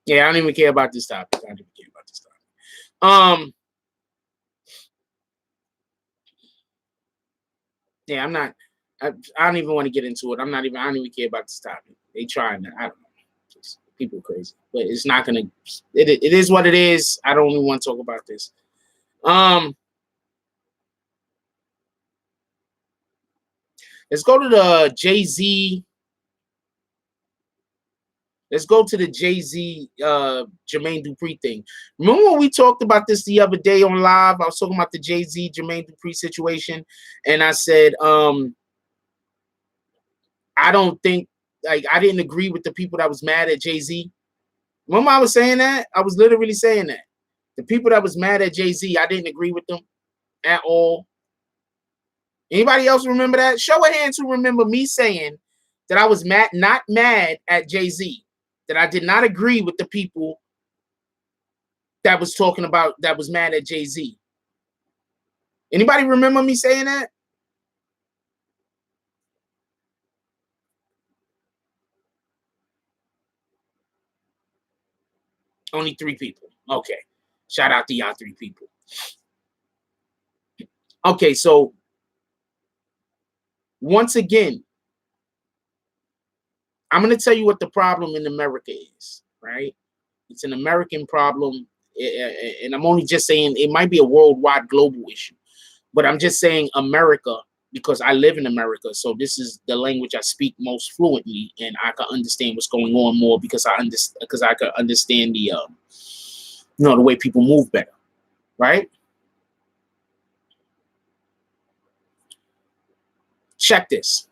Yeah, I don't even care about this topic. I don't even care about this topic. Yeah, I'm not. I don't even want to get into it. I don't even care about this topic. They trying to. I don't know. Just people crazy, but it's not gonna. It is what it is. I don't even want to talk about this. Um, let's go to the Jay-Z. Let's go to the Jay-Z Jermaine Dupri thing. Remember when we talked about this the other day on live? I was talking about the Jay-Z Jermaine Dupri situation, and I said, I don't think, like, I didn't agree with the people that was mad at Jay-Z. Remember I was saying that? I was literally saying that. The people that was mad at Jay-Z, I didn't agree with them at all. Anybody else remember that? Show of hands who remember me saying that I was not mad at Jay-Z, that I did not agree with the people that was talking about, that was mad at Jay-Z. Anybody remember me saying that? Only 3 people. Okay. Shout out to y'all 3 people. Okay, so once again, I'm going to tell you what the problem in America is, right? It's an American problem, and I'm only just saying it might be a worldwide global issue, but I'm just saying America because I live in America, so this is the language I speak most fluently, and I can understand what's going on more because I can understand the the way people move better, right? Check this.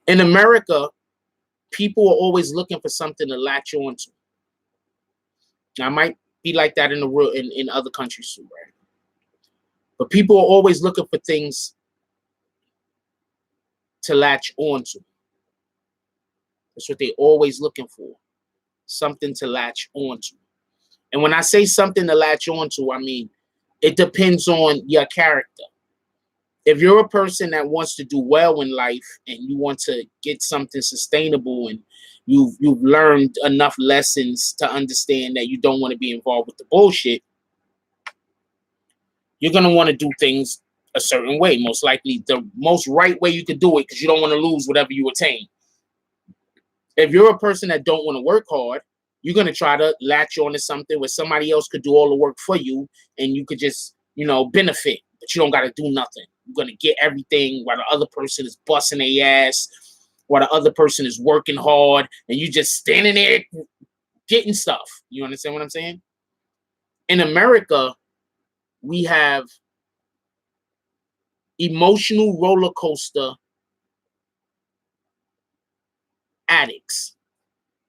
In America, people are always looking for something to latch onto. Now, it might be like that in the world in other countries too, right? But people are always looking for things to latch onto. That's what they're always looking for. Something to latch onto. And when I say something to latch onto, I mean it depends on your character. If you're a person that wants to do well in life and you want to get something sustainable and you've learned enough lessons to understand that you don't want to be involved with the bullshit, you're going to want to do things a certain way. Most likely the most right way you could do it, because you don't want to lose whatever you attain. If you're a person that don't want to work hard, you're going to try to latch on to something where somebody else could do all the work for you and you could just, benefit, but you don't got to do nothing. You're going to get everything while the other person is busting their ass, while the other person is working hard, and you just standing there getting stuff. You understand what I'm saying? In America, we have emotional roller coaster addicts.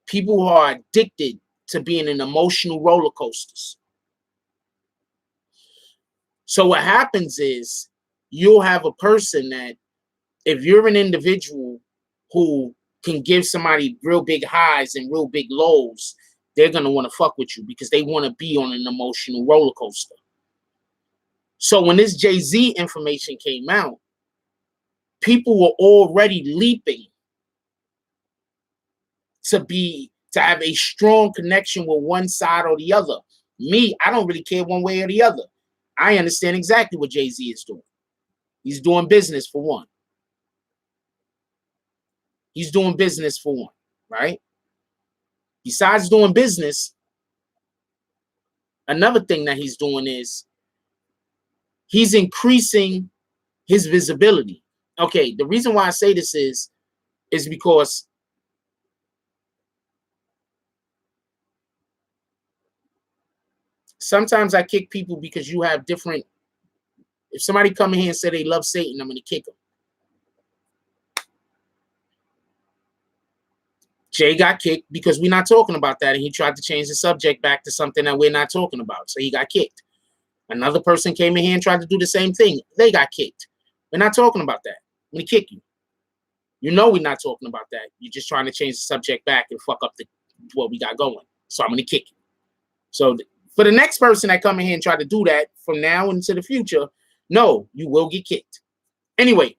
People who are addicted to being in emotional roller coasters. So what happens is you'll have a person that, if you're an individual who can give somebody real big highs and real big lows, they're going to want to fuck with you because they want to be on an emotional roller coaster. So when this Jay-Z information came out, people were already leaping to have a strong connection with one side or the other. Me, I don't really care one way or the other. I understand exactly what Jay-Z is doing. He's doing business for one. He's doing business for one, right? Besides doing business, another thing that he's doing is he's increasing his visibility. Okay, the reason why I say this is because sometimes I kick people because you have different. If somebody come in here and say they love Satan, I'm going to kick them. Jay got kicked because we're not talking about that, and he tried to change the subject back to something that we're not talking about, so he got kicked. Another person came in here and tried to do the same thing. They got kicked. We're not talking about that. I'm going to kick you. You know we're not talking about that. You're just trying to change the subject back and fuck up what we got going. So I'm going to kick you. So for the next person that come in here and try to do that from now into the future, no, you will get kicked. Anyway,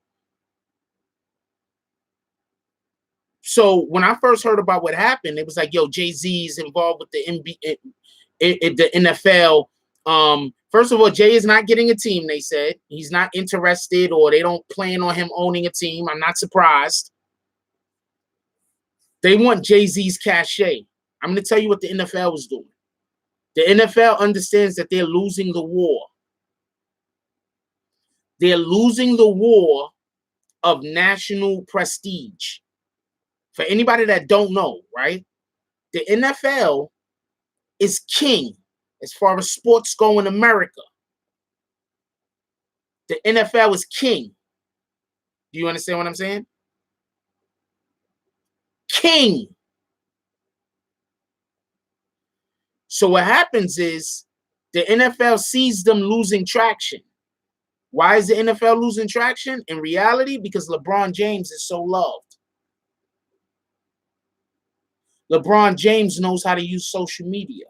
so when I first heard about what happened, it was like, yo, Jay-Z is involved with the NFL. First of all, Jay is not getting a team, they said. He's not interested, or they don't plan on him owning a team. I'm not surprised. They want Jay-Z's cachet. I'm going to tell you what the NFL is doing. The NFL understands that they're losing the war. They're losing the war of national prestige. For anybody that don't know, right? The NFL is king as far as sports go in America. The NFL is king. Do you understand what I'm saying? King. So what happens is the NFL sees them losing traction. Why is the NFL losing traction? In reality, because LeBron James is so loved. LeBron James knows how to use social media.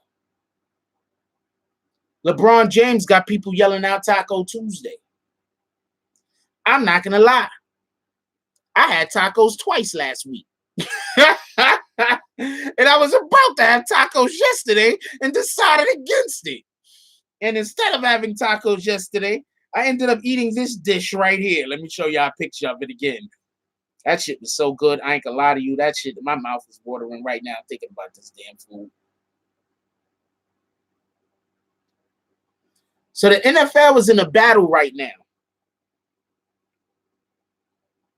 LeBron James got people yelling out Taco Tuesday. I'm not going to lie. I had tacos twice last week. And I was about to have tacos yesterday and decided against it. And instead of having tacos yesterday, I ended up eating this dish right here. Let me show y'all a picture of it again. That shit was so good. I ain't gonna lie to you. That shit, my mouth is watering right now thinking about this damn food. So the NFL is in a battle right now,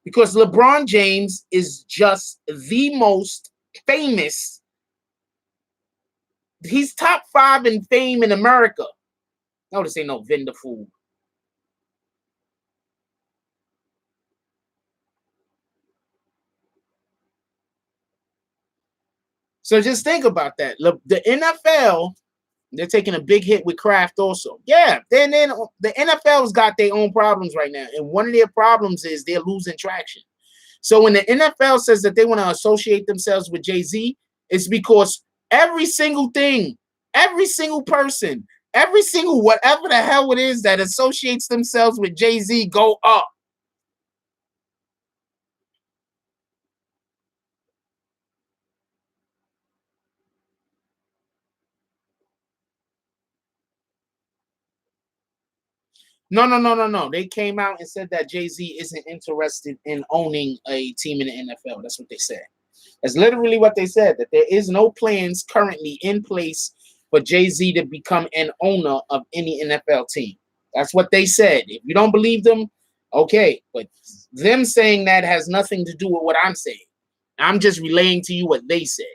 because LeBron James is just the most famous. He's top 5 in fame in America. No, this ain't no vendor food. So just think about that. Look, the NFL, they're taking a big hit with Kraft also. Yeah, then the NFL's got their own problems right now. And one of their problems is they're losing traction. So when the NFL says that they want to associate themselves with Jay-Z, it's because every single thing, every single person Every single whatever the hell it is that associates themselves with Jay-Z go up. No. They came out and said that Jay-Z isn't interested in owning a team in the NFL. That's what they said. That's literally what they said, that there is no plans currently in place for Jay-Z to become an owner of any NFL team. That's what they said. If you don't believe them, okay. But them saying that has nothing to do with what I'm saying. I'm just relaying to you what they said.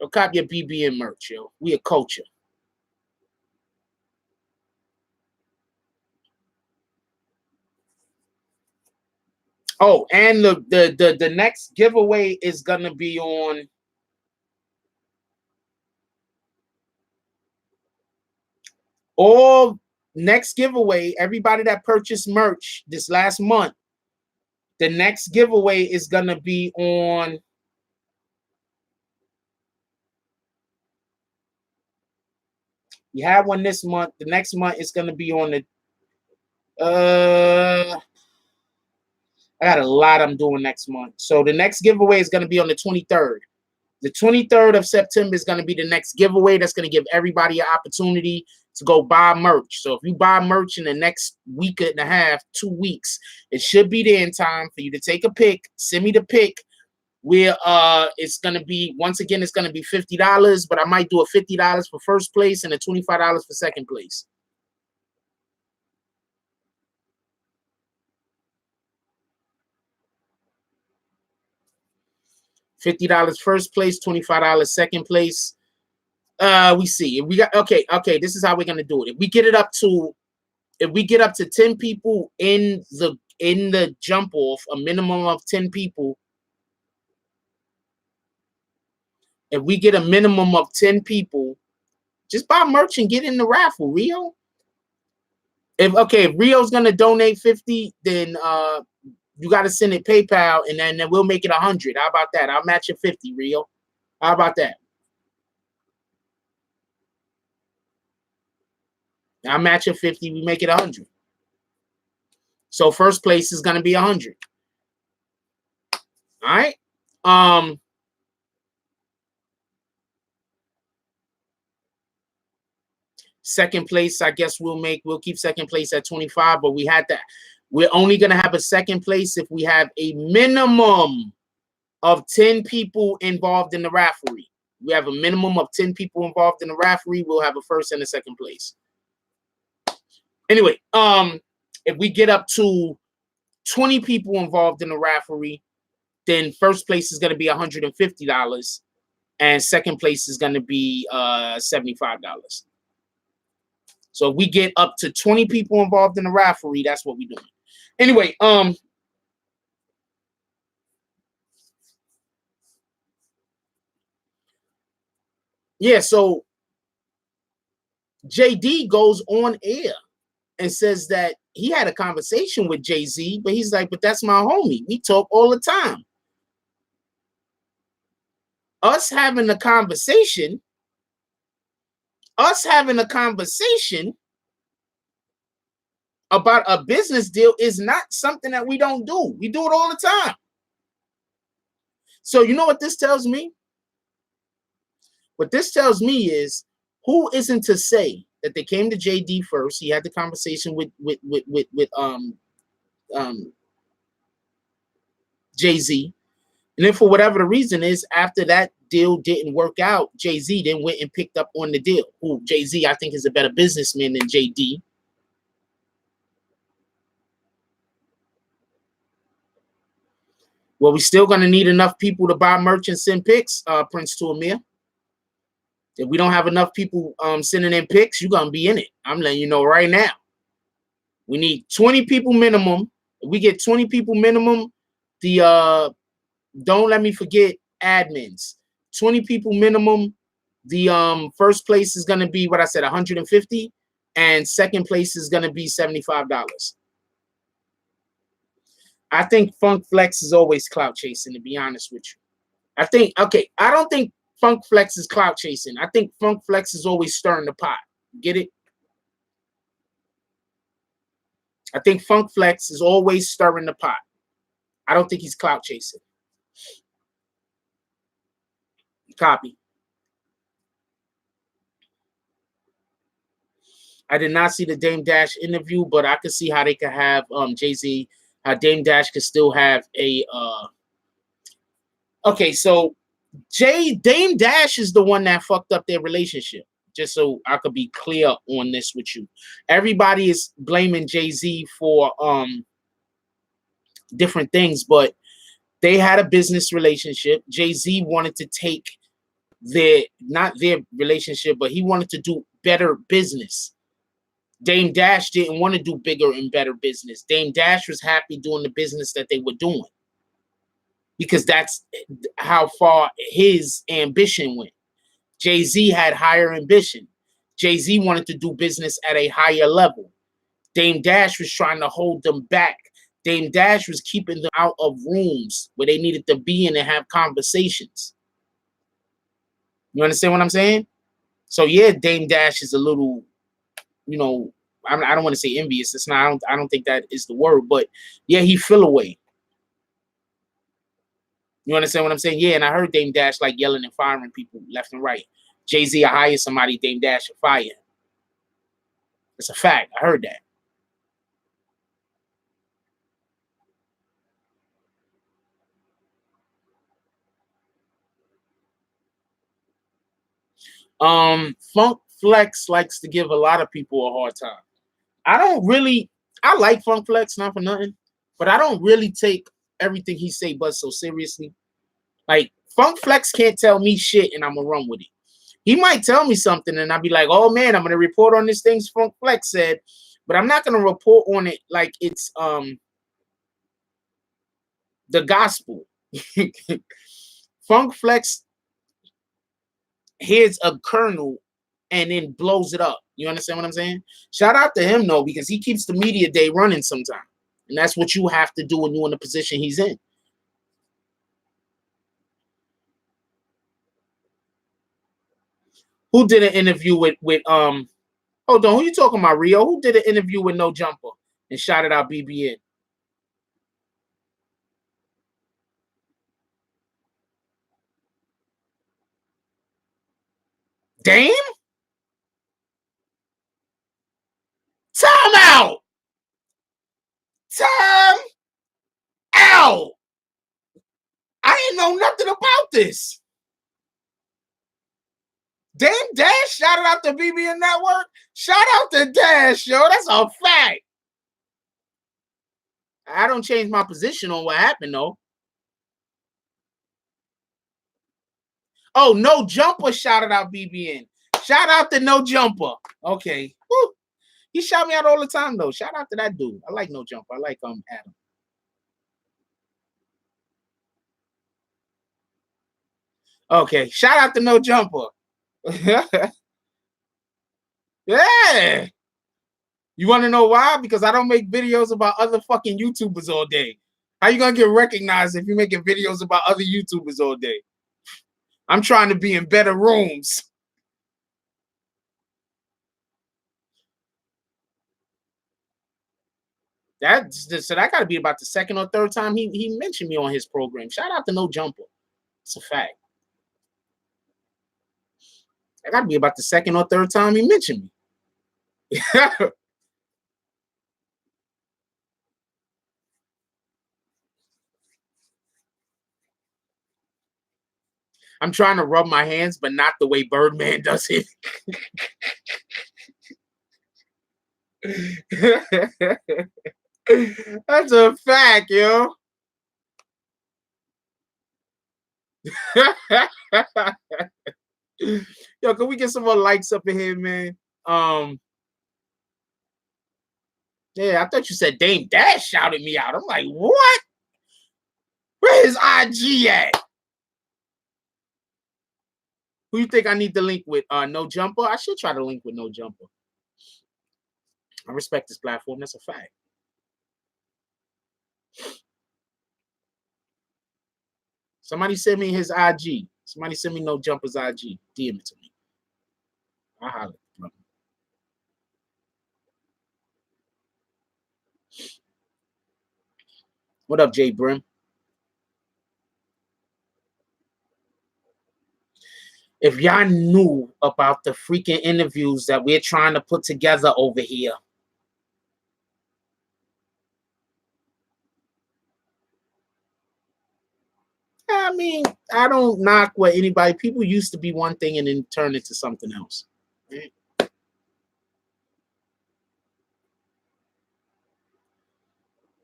Go cop your BBN merch, yo. We a culture. Oh, and the next giveaway is gonna be on all next giveaway. Everybody that purchased merch this last month, the next giveaway is gonna be on you have one this month. The next month is gonna be on the I got a lot I'm doing next month. So the next giveaway is gonna be on the 23rd. The 23rd of September is going to be the next giveaway. That's going to give everybody an opportunity to go buy merch. So if you buy merch in the next week and a half, 2 weeks, it should be there in time for you to take a pic. Send me the pic. Where it's going to be, once again, it's going to be $50, but I might do a $50 for first place and a $25 for second place. $50 first place, $25 second place. We see. If we got okay, this is how we're gonna do it. If we get up to 10 people in the jump off, a minimum of 10 people. If we get a minimum of 10 people, just buy merch and get in the raffle, Rio. If Rio's gonna donate 50, then you gotta send it PayPal, and then we'll make it 100. How about that? I'll match your 50, Rio. How about that? I'll match your 50, we make it 100. So first place is gonna be 100. All right. Second place, I guess we'll keep second place at 25, but we're only gonna have a second place if we have a minimum of 10 people involved in the referee. We have a minimum of 10 people involved in the referee, we'll have a first and a second place. Anyway, if we get up to 20 people involved in the referee, then first place is going to be $150 and second place is going to be $75. So if we get up to 20 people involved in the referee, that's what we're doing. Anyway, yeah, so JD goes on air and says that he had a conversation with Jay-Z, but he's like, but that's my homie. We talk all the time. Us having a conversation about a business deal is not something that we don't do. We do it all the time. So you know what this tells me? What this tells me is, who isn't to say that they came to JD first? He had the conversation with Jay-Z, and then for whatever the reason is, after that deal didn't work out, Jay-Z then went and picked up on the deal. Who Jay-Z, I think, is a better businessman than JD. Well, we still gonna need enough people to buy merch and send pics, Prince to Amir. If we don't have enough people sending in pics, you're gonna be in it. I'm letting you know right now. We need 20 people minimum. If we get 20 people minimum, the don't let me forget admins. 20 people minimum. The first place is gonna be what I said, 150, and second place is gonna be $75. I think Funk Flex is always clout chasing, to be honest with you. I don't think Funk Flex is clout chasing. I think Funk Flex is always stirring the pot. Get it? I think Funk Flex is always stirring the pot. I don't think he's clout chasing. Copy. I did not see the Dame Dash interview, but I could see how they could have Jay-Z, how Dame Dash could still have a okay, so Dame Dash is the one that fucked up their relationship. Just so I could be clear on this with you. Everybody is blaming Jay-Z for different things, but they had a business relationship. Jay-Z wanted to take not their relationship, but he wanted to do better business. Dame Dash didn't want to do bigger and better business. Dame Dash was happy doing the business that they were doing because that's how far his ambition went. Jay-Z had higher ambition. Jay-Z wanted to do business at a higher level. Dame Dash was trying to hold them back. Dame Dash was keeping them out of rooms where they needed to be in and have conversations. You understand what I'm saying? So yeah, Dame Dash is a little, you know, I don't want to say envious. It's not. I don't think that is the word, but yeah, he fell away. You understand what I'm saying? Yeah, and I heard Dame Dash like yelling and firing people left and right. Jay-Z will hire somebody, Dame Dash will fire. It's a fact. I heard that. Funk Flex likes to give a lot of people a hard time. I like Funk Flex, not for nothing, but I don't really take everything he say but so seriously. Like, Funk Flex can't tell me shit and I'm gonna run with it. He might tell me something and I'll be like, oh man, I'm gonna report on this thing Funk Flex said, but I'm not gonna report on it like it's the gospel. Funk Flex hears a kernel and then blows it up. You understand what I'm saying? Shout out to him though, because he keeps the media day running sometimes. And that's what you have to do when you're in the position he's in. Who did an interview with hold on, who you talking about, Rio? Who did an interview with No Jumper and shouted out BBN? Dame? Time out! Time out! I didn't know nothing about this. Dame Dash shouted out to BBN Network. Shout out to Dash, yo. That's a fact. I don't change my position on what happened, though. Oh, No Jumper shouted out BBN. Shout out to No Jumper. Okay. Woo. He shout me out all the time, though. Shout out to that dude. I like No Jumper. I like Adam. Okay. Shout out to No Jumper. Yeah. You want to know why? Because I don't make videos about other fucking YouTubers all day. How you gonna get recognized if you're making videos about other YouTubers all day? I'm trying to be in better rooms. So that got to be about the second or third time he mentioned me on his program. Shout out to No Jumper. It's a fact. That got to be about the second or third time he mentioned me. I'm trying to rub my hands, but not the way Birdman does it. That's a fact, yo. Yo, can we get some more likes up in here, man? Yeah, I thought you said Dame Dash shouted me out. I'm like, what? Where is IG at? Who you think I need to link with? No Jumper? I should try to link with No Jumper. I respect this platform. That's a fact. Somebody send me his IG. Somebody send me No Jumpers IG. DM it to me. I'll holler, bro. What up, Jay Brim? If y'all knew about the freaking interviews that we're trying to put together over here. I mean, I don't knock what anybody. People used to be one thing and then turn into something else. Right?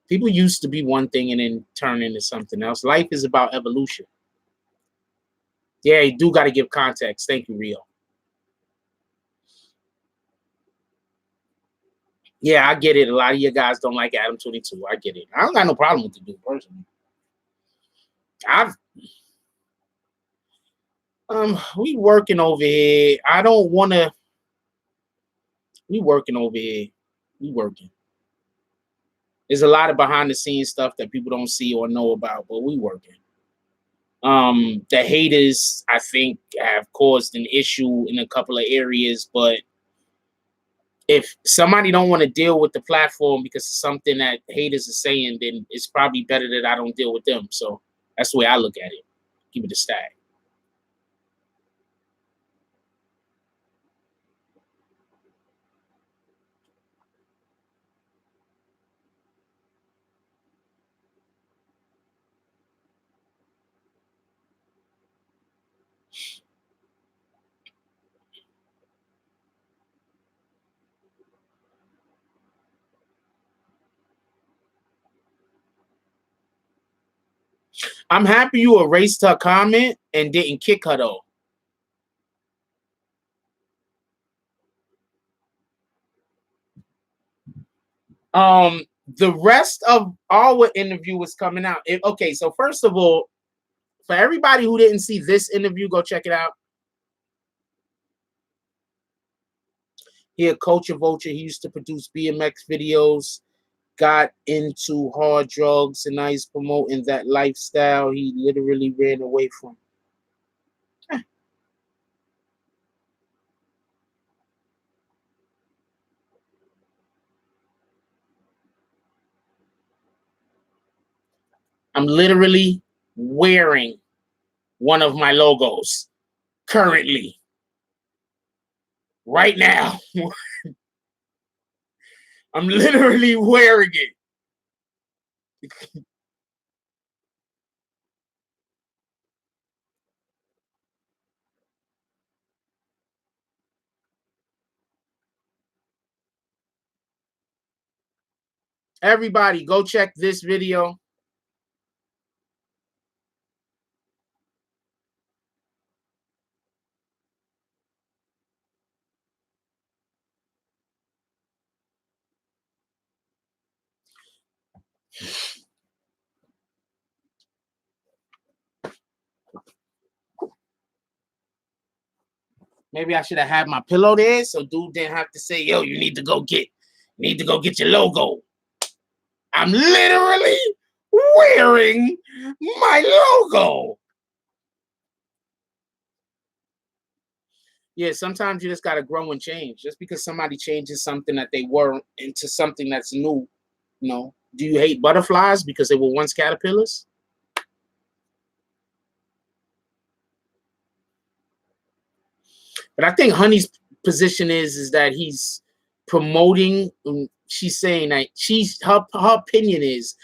People used to be one thing and then turn into something else. Life is about evolution. Yeah, you do got to give context. Thank you, Rio. Yeah, I get it. A lot of you guys don't like Adam 22. I get it. I don't got no problem with the dude personally. We working over here. I don't want to. We working over here. We working. There's a lot of behind the scenes stuff that people don't see or know about, but we working. The haters, I think, have caused an issue in a couple of areas, but if somebody don't want to deal with the platform because of something that haters are saying, then it's probably better that I don't deal with them. So that's the way I look at it. Keep it a stack. I'm happy you erased her comment and didn't kick her though. The rest of our interview was coming out. Okay, so first of all, for everybody who didn't see this interview, go check it out. He a culture vulture. He used to produce BMX videos, got into hard drugs, and now he's promoting that lifestyle he literally ran away from. I'm literally wearing one of my logos currently, right now. I'm literally wearing it. Everybody, go check this video. Maybe I should have had my pillow there so dude didn't have to say, yo, you need to go get your logo. I'm literally wearing my logo. Yeah, sometimes you just gotta grow and change. Just because somebody changes something that they weren't into something that's new, Do you hate butterflies because they were once caterpillars? But I think Honey's position is that he's promoting. She's saying that her opinion is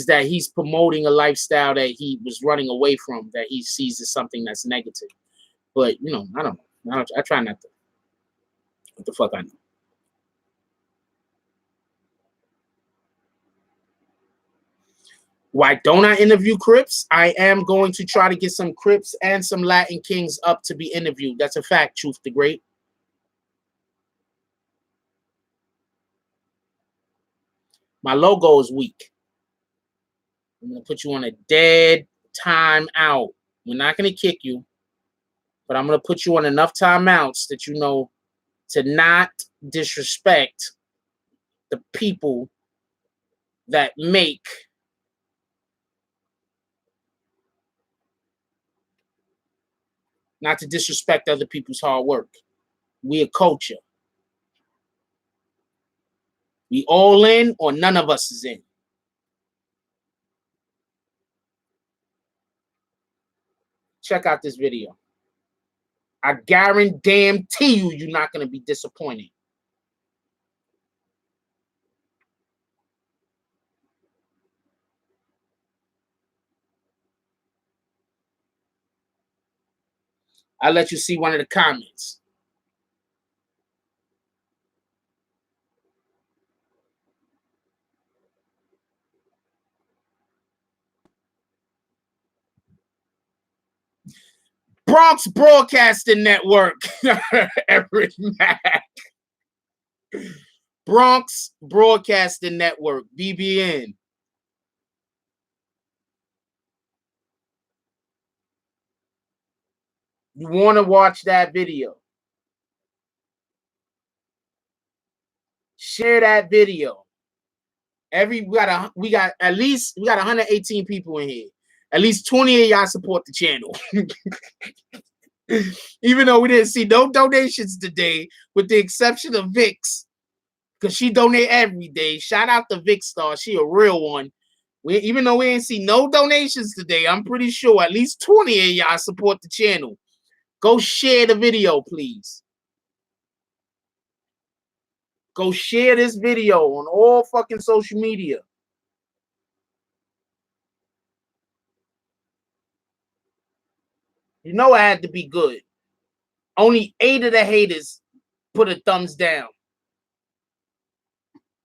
that he's promoting a lifestyle that he was running away from, that he sees as something that's negative. But I don't know. I try not to. What the fuck I know. Why don't I interview Crips? I am going to try to get some Crips and some Latin Kings up to be interviewed. That's a fact, Truth the Great. My logo is weak. I'm going to put you on a dead time out. We're not going to kick you, but I'm going to put you on enough timeouts that you know to not disrespect the people that make not to disrespect other people's hard work. We a culture. We all in or none of us is in. Check out this video. I guarantee you, you're not going to be disappointed. I'll let you see one of the comments. Bronx Broadcasting Network. Everett Mack. Bronx Broadcasting Network, BBN. You want to watch that video? Share that video. We got at least 118 people in here. At least 20 of y'all support the channel. Even though we didn't see no donations today, with the exception of Vix, because she donate every day. Shout out to Vix Star. She a real one. Even though we didn't see no donations today, I'm pretty sure at least 20 of y'all support the channel. Go share the video, please. Go share this video on all fucking social media. You know I had to be good. Only 8 of the haters put a thumbs down.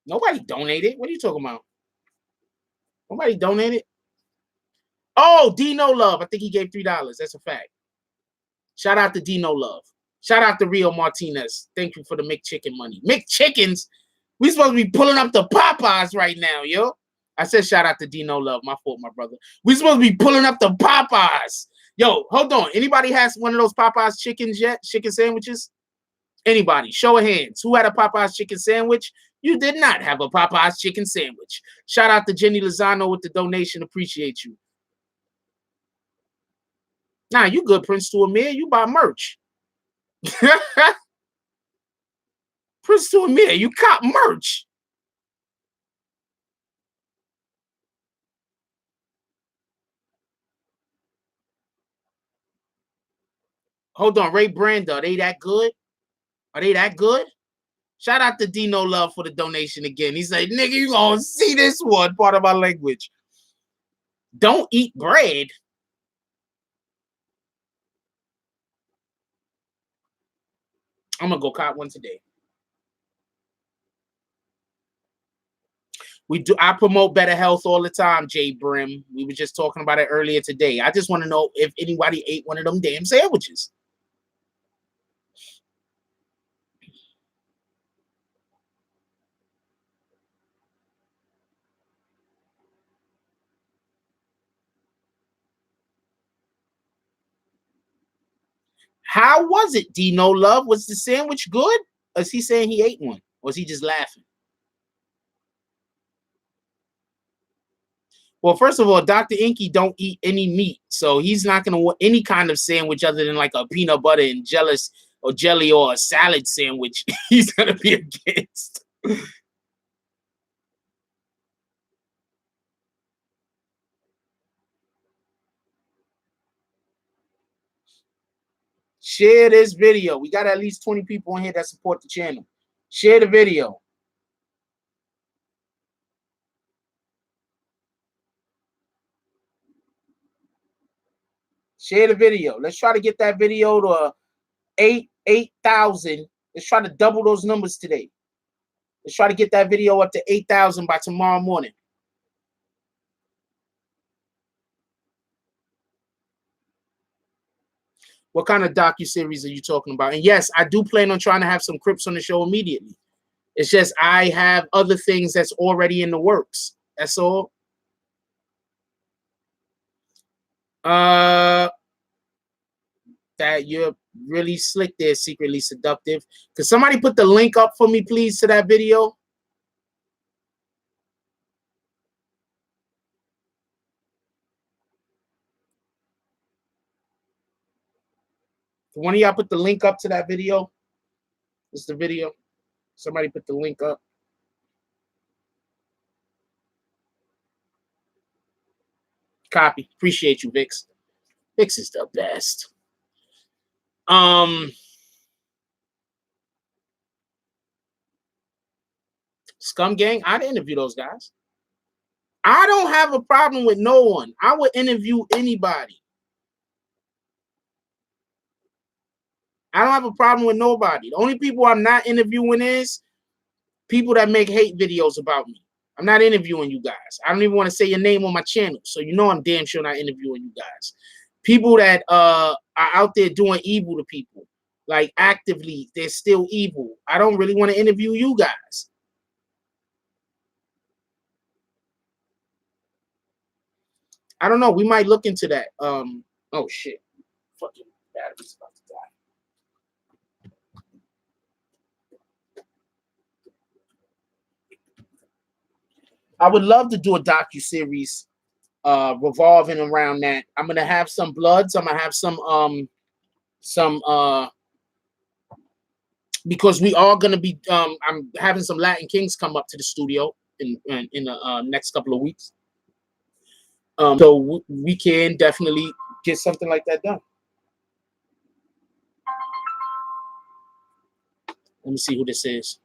Nobody donated. What are you talking about? Nobody donated. Oh, Dino Love. I think he gave $3. That's a fact. Shout out to Dino Love. Shout out to Rio Martinez. Thank you for the McChicken money. McChickens? We supposed to be pulling up the Popeyes right now, yo. I said shout out to Dino Love. My fault, my brother. We supposed to be pulling up the Popeyes. Yo, hold on. Anybody has one of those Popeyes chickens yet? Chicken sandwiches? Anybody? Show of hands. Who had a Popeyes chicken sandwich? You did not have a Popeyes chicken sandwich. Shout out to Jenny Lozano with the donation. Appreciate you. Nah, you good, Prince to Amir. You buy merch. Prince to Amir, you cop merch. Hold on, Ray Branda, are they that good? Are they that good? Shout out to Dino Love for the donation again. He said, nigga, you gonna see this one, part of my language. Don't eat bread. I'm gonna go cop one today. I promote better health all the time, Jay Brim. We were just talking about it earlier today. I just want to know if anybody ate one of them damn sandwiches. How was it, Dino Love? Was the sandwich good? Or is he saying he ate one? Or is he just laughing? Well, first of all, Dr. Inky don't eat any meat, so he's not gonna want any kind of sandwich other than like a peanut butter and jelly or a salad sandwich. He's gonna be against. Share this video. We got at least 20 people in here that support the channel. Share the video. Share the video. Let's try to get that video to 8,000. Let's try to double those numbers today. Let's try to get that video up to 8,000 by tomorrow morning. What kind of docuseries are you talking about? And yes, I do plan on trying to have some Crips on the show immediately. It's just I have other things that's already in the works. That's all. That you're really slick there, secretly seductive. Could somebody put the link up for me, please, to that video? One of y'all put the link up to that video. It's the video. Somebody put the link up. Copy. Appreciate you, Vix. Vix is the best. Scum Gang, I'd interview those guys. I don't have a problem with no one. I would interview anybody. I don't have a problem with nobody. The only people I'm not interviewing is people that make hate videos about me. I'm not interviewing you guys. I don't even want to say your name on my channel. So you know I'm damn sure not interviewing you guys. People that are out there doing evil to people. Like actively, they're still evil. I don't really want to interview you guys. I don't know. We might look into that. Oh shit. Fucking battery's about to die. I would love to do a docu-series revolving around that. I'm gonna have some Bloods. I'm gonna have some because we are gonna be I'm having some Latin Kings come up to the studio in the next couple of weeks. So we can definitely get something like that done. Let me see who this is.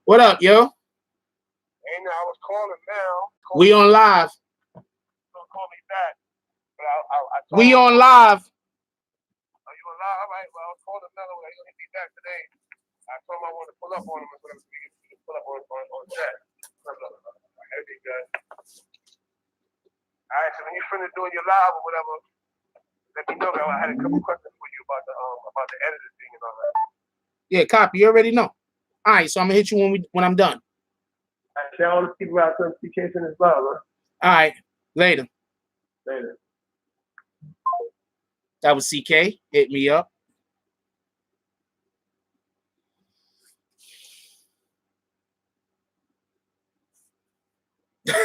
What up, yo? Hey, now I was calling now. We on live. Don't call me back. But I we on live. Are you on live? All right. Well, I was calling Mello. He's gonna hit me back today. I told him I wanted to pull up on him. So we can pull up on chat. Everything good. All right. So when you're finished doing your live or whatever, let me know. I had a couple questions for you about the editing thing and all that. Yeah, copy. You already know. All right, so I'm gonna hit you when I'm done. I share all the people out there CK as well, huh? All right, later. Later. That was CK. Hit me up.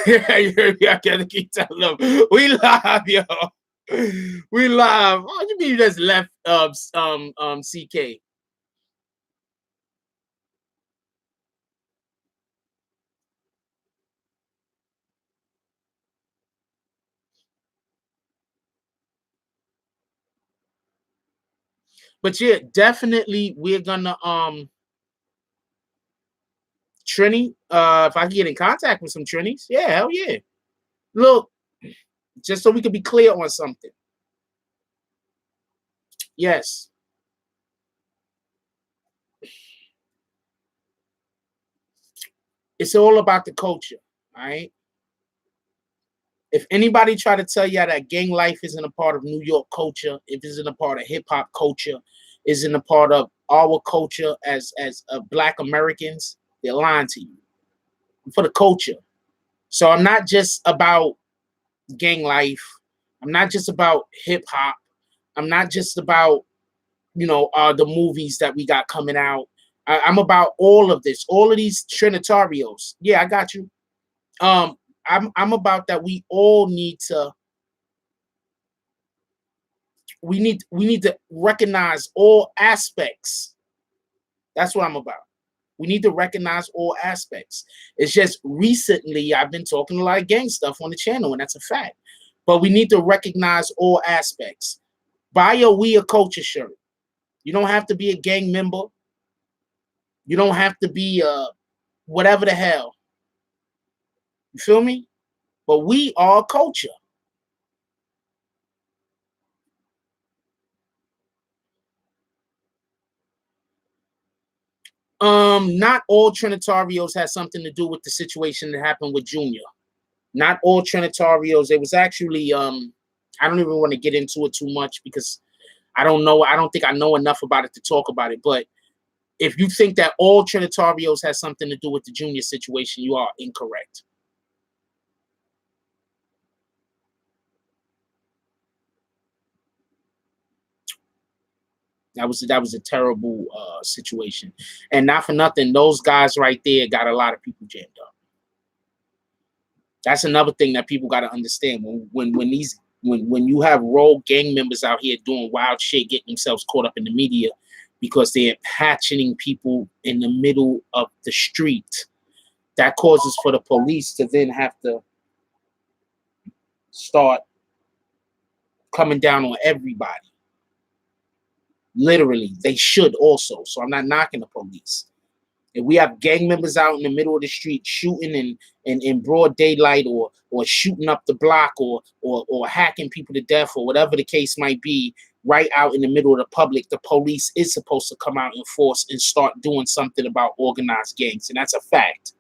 You heard me? I gotta keep telling them. We live, yo. We live. What do you mean you just left CK? But yeah, definitely we're gonna Trini. If I can get in contact with some Trinis, yeah, hell yeah. Look, just so we can be clear on something. Yes. It's all about the culture, all right? If anybody try to tell you that gang life isn't a part of New York culture, if it isn't a part of hip hop culture, isn't a part of our culture as Black Americans, they're lying to you. I'm for the culture. So I'm not just about gang life. I'm not just about hip hop. I'm not just about, you know, the movies that we got coming out. I'm about all of this, all of these Trinitarios. Yeah, I got you. I'm about that. We all need to. We need to recognize all aspects. That's what I'm about. We need to recognize all aspects. It's just recently I've been talking a lot of gang stuff on the channel, and that's a fact. But we need to recognize all aspects. Buy a We a Culture shirt. You don't have to be a gang member. You don't have to be whatever the hell. You feel me? But we are culture. Not all Trinitarios has something to do with the situation that happened with Junior. Not all Trinitarios. It was actually I don't even want to get into it too much because I don't know. I don't think I know enough about it to talk about it. But if you think that all Trinitarios has something to do with the Junior situation, you are incorrect. That was a terrible situation, and not for nothing, those guys right there got a lot of people jammed up. That's another thing that people got to understand. When you have rogue gang members out here doing wild shit, getting themselves caught up in the media because they're patching people in the middle of the street, that causes for the police to then have to start coming down on everybody. Literally, they should also. So I'm not knocking the police. If we have gang members out in the middle of the street shooting in broad daylight or shooting up the block or hacking people to death or whatever the case might be, right out in the middle of the public, the police is supposed to come out in force and start doing something about organized gangs. And that's a fact.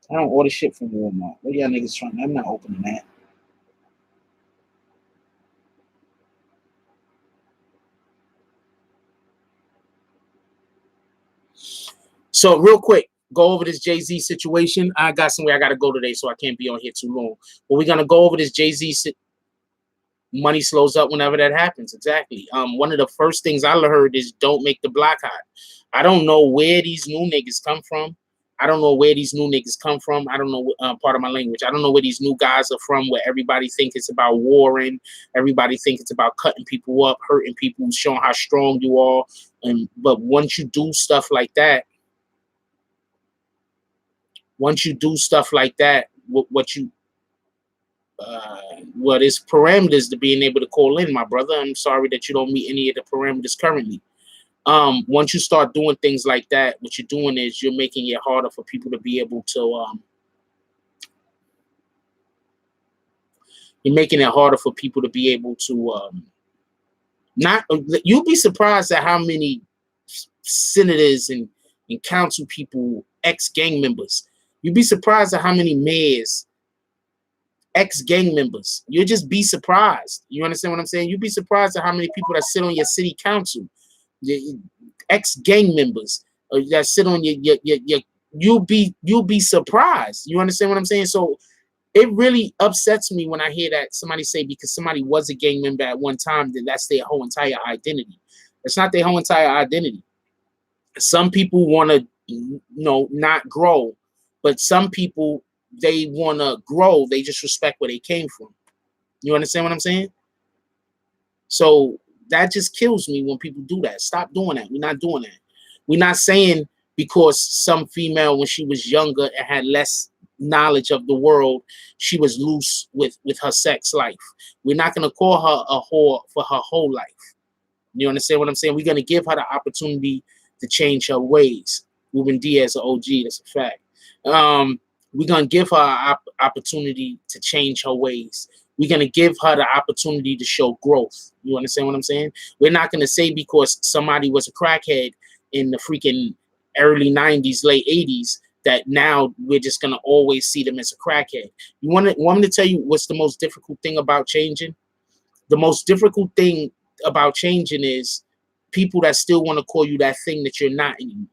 I don't order shit from Walmart. What y'all niggas trying? I'm not opening that. So real quick, go over this Jay-Z situation. I got somewhere I got to go today, so I can't be on here too long. But we're going to go over this Jay-Z money slows up whenever that happens. Exactly. One of the first things I heard is don't make the block hot. I don't know where these new niggas come from. I don't know where these new niggas come from. I don't know, part of my language. I don't know where these new guys are from, where everybody think it's about warring. Everybody think it's about cutting people up, hurting people, showing how strong you are. But once you do stuff like that, what is parameters to being able to call in, my brother. I'm sorry that you don't meet any of the parameters currently. Once you start doing things like that, what you're doing is you're making it harder for people to be able to not. You'll be surprised at how many senators and council people, ex-gang members. You'd be surprised at how many mayors, ex-gang members. You'll just be surprised. You understand what I'm saying? You'd be surprised at how many people that sit on your city council, ex-gang members that sit on your you'll be surprised. You understand what I'm saying? So it really upsets me when I hear that somebody say because somebody was a gang member at one time, that that's their whole entire identity. It's not their whole entire identity. Some people want to, not grow, but some people, they want to grow. They just respect where they came from. You understand what I'm saying? So that just kills me when people do that. Stop doing that. We're not doing that. We're not saying because some female, when she was younger and had less knowledge of the world, she was loose with her sex life. We're not going to call her a whore for her whole life. You understand what I'm saying? We're going to give her the opportunity to change her ways. Ruben Diaz, an OG, that's a fact. We're going to give her an opportunity to change her ways. We're going to give her the opportunity to show growth. You understand what I'm saying? We're not going to say because somebody was a crackhead in the freaking early 90s, late 80s, that now we're just going to always see them as a crackhead. You want me to tell you what's the most difficult thing about changing? The most difficult thing about changing is people that still want to call you that thing that you're not anymore.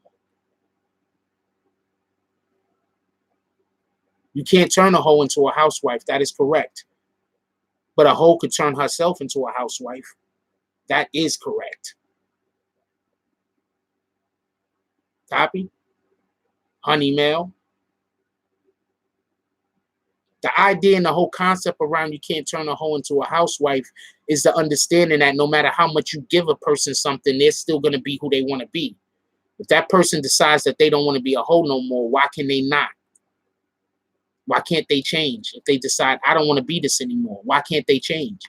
You can't turn a hoe into a housewife. That is correct. But a hoe could turn herself into a housewife. That is correct. Copy? Honey Mail. The idea and the whole concept around you can't turn a hoe into a housewife is the understanding that no matter how much you give a person something, they're still going to be who they want to be. If that person decides that they don't want to be a hoe no more, why can they not? Why can't they change? If they decide, I don't want to be this anymore, why can't they change?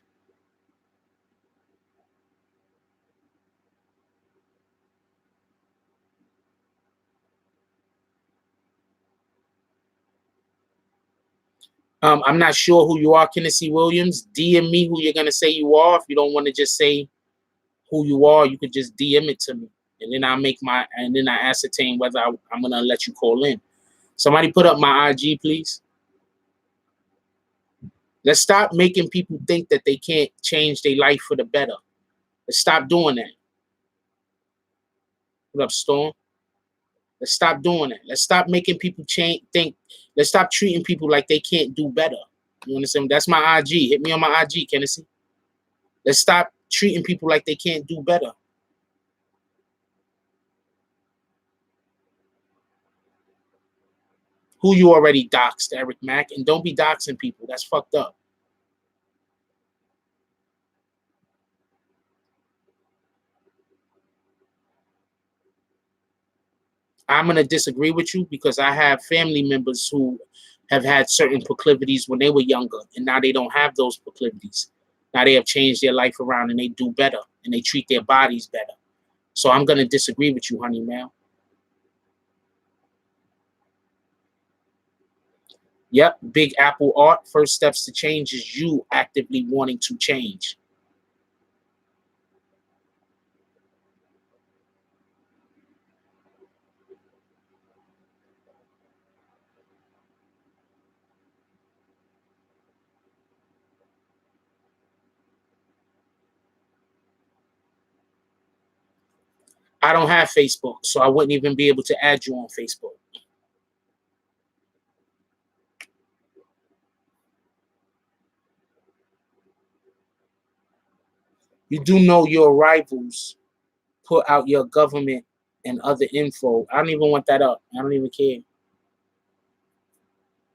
I'm not sure who you are, Kennedy Williams. DM me who you're going to say you are. If you don't want to just say who you are, you could just DM it to me. And then I ascertain whether I'm going to let you call in. Somebody put up my IG, please. Let's stop making people think that they can't change their life for the better. Let's stop doing that. Put up Storm. Let's stop doing that. Let's stop making people let's stop treating people like they can't do better. You understand? That's my IG. Hit me on my IG, Kennedy. Let's stop treating people like they can't do better. who you already doxed, Eric Mack, and don't be doxing people. That's fucked up. I'm going to disagree with you because I have family members who have had certain proclivities when they were younger, and now they don't have those proclivities. Now they have changed their life around and they do better and they treat their bodies better. So I'm going to disagree with you, honey, man. Yep, Big Apple Art. First steps to change is you actively wanting to change. I don't have Facebook, so I wouldn't even be able to add you on Facebook. You do know your rivals put out your government and other info. I don't even want that up. I don't even care.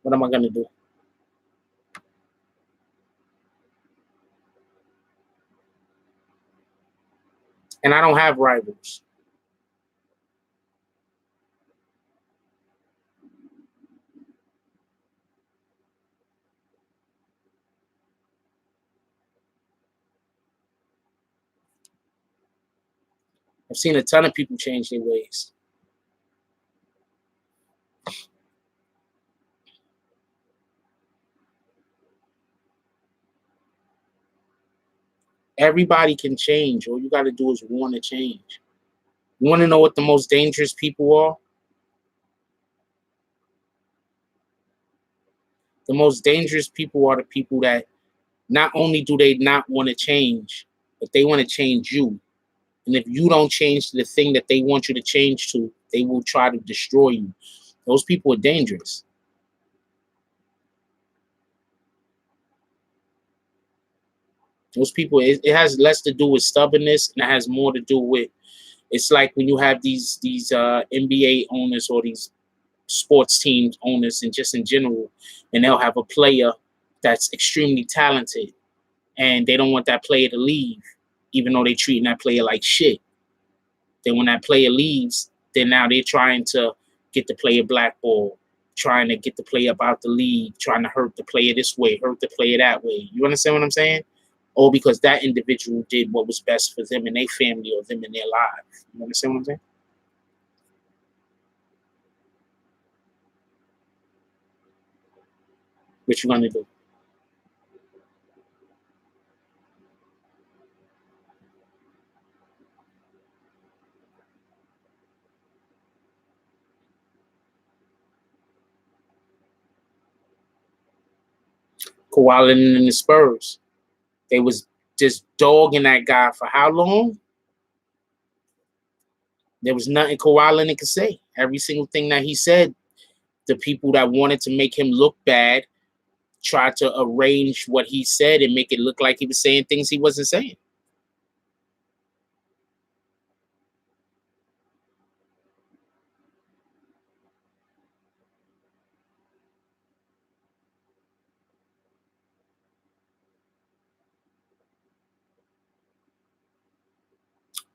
What am I going to do? And I don't have rivals. I've seen a ton of people change their ways. Everybody can change. All you got to do is want to change. You want to know what the most dangerous people are? The most dangerous people are the people that not only do they not want to change, but they want to change you. And if you don't change to the thing that they want you to change to, they will try to destroy you. Those people are dangerous. Those people, it has less to do with stubbornness and it has more to do with, it's like when you have these NBA owners or these sports teams owners and just in general, and they'll have a player that's extremely talented and they don't want that player to leave, even though they're treating that player like shit. Then when that player leaves, then now they're trying to get the player blackballed, trying to get the player up out the league, trying to hurt the player this way, hurt the player that way. You understand what I'm saying? Or because that individual did what was best for them and their family or them in their lives. You understand what I'm saying? What you gonna do? Kawhi Leonard and the Spurs. They was just dogging that guy for how long? There was nothing Kawhi Leonard could say. Every single thing that he said, the people that wanted to make him look bad tried to arrange what he said and make it look like he was saying things he wasn't saying.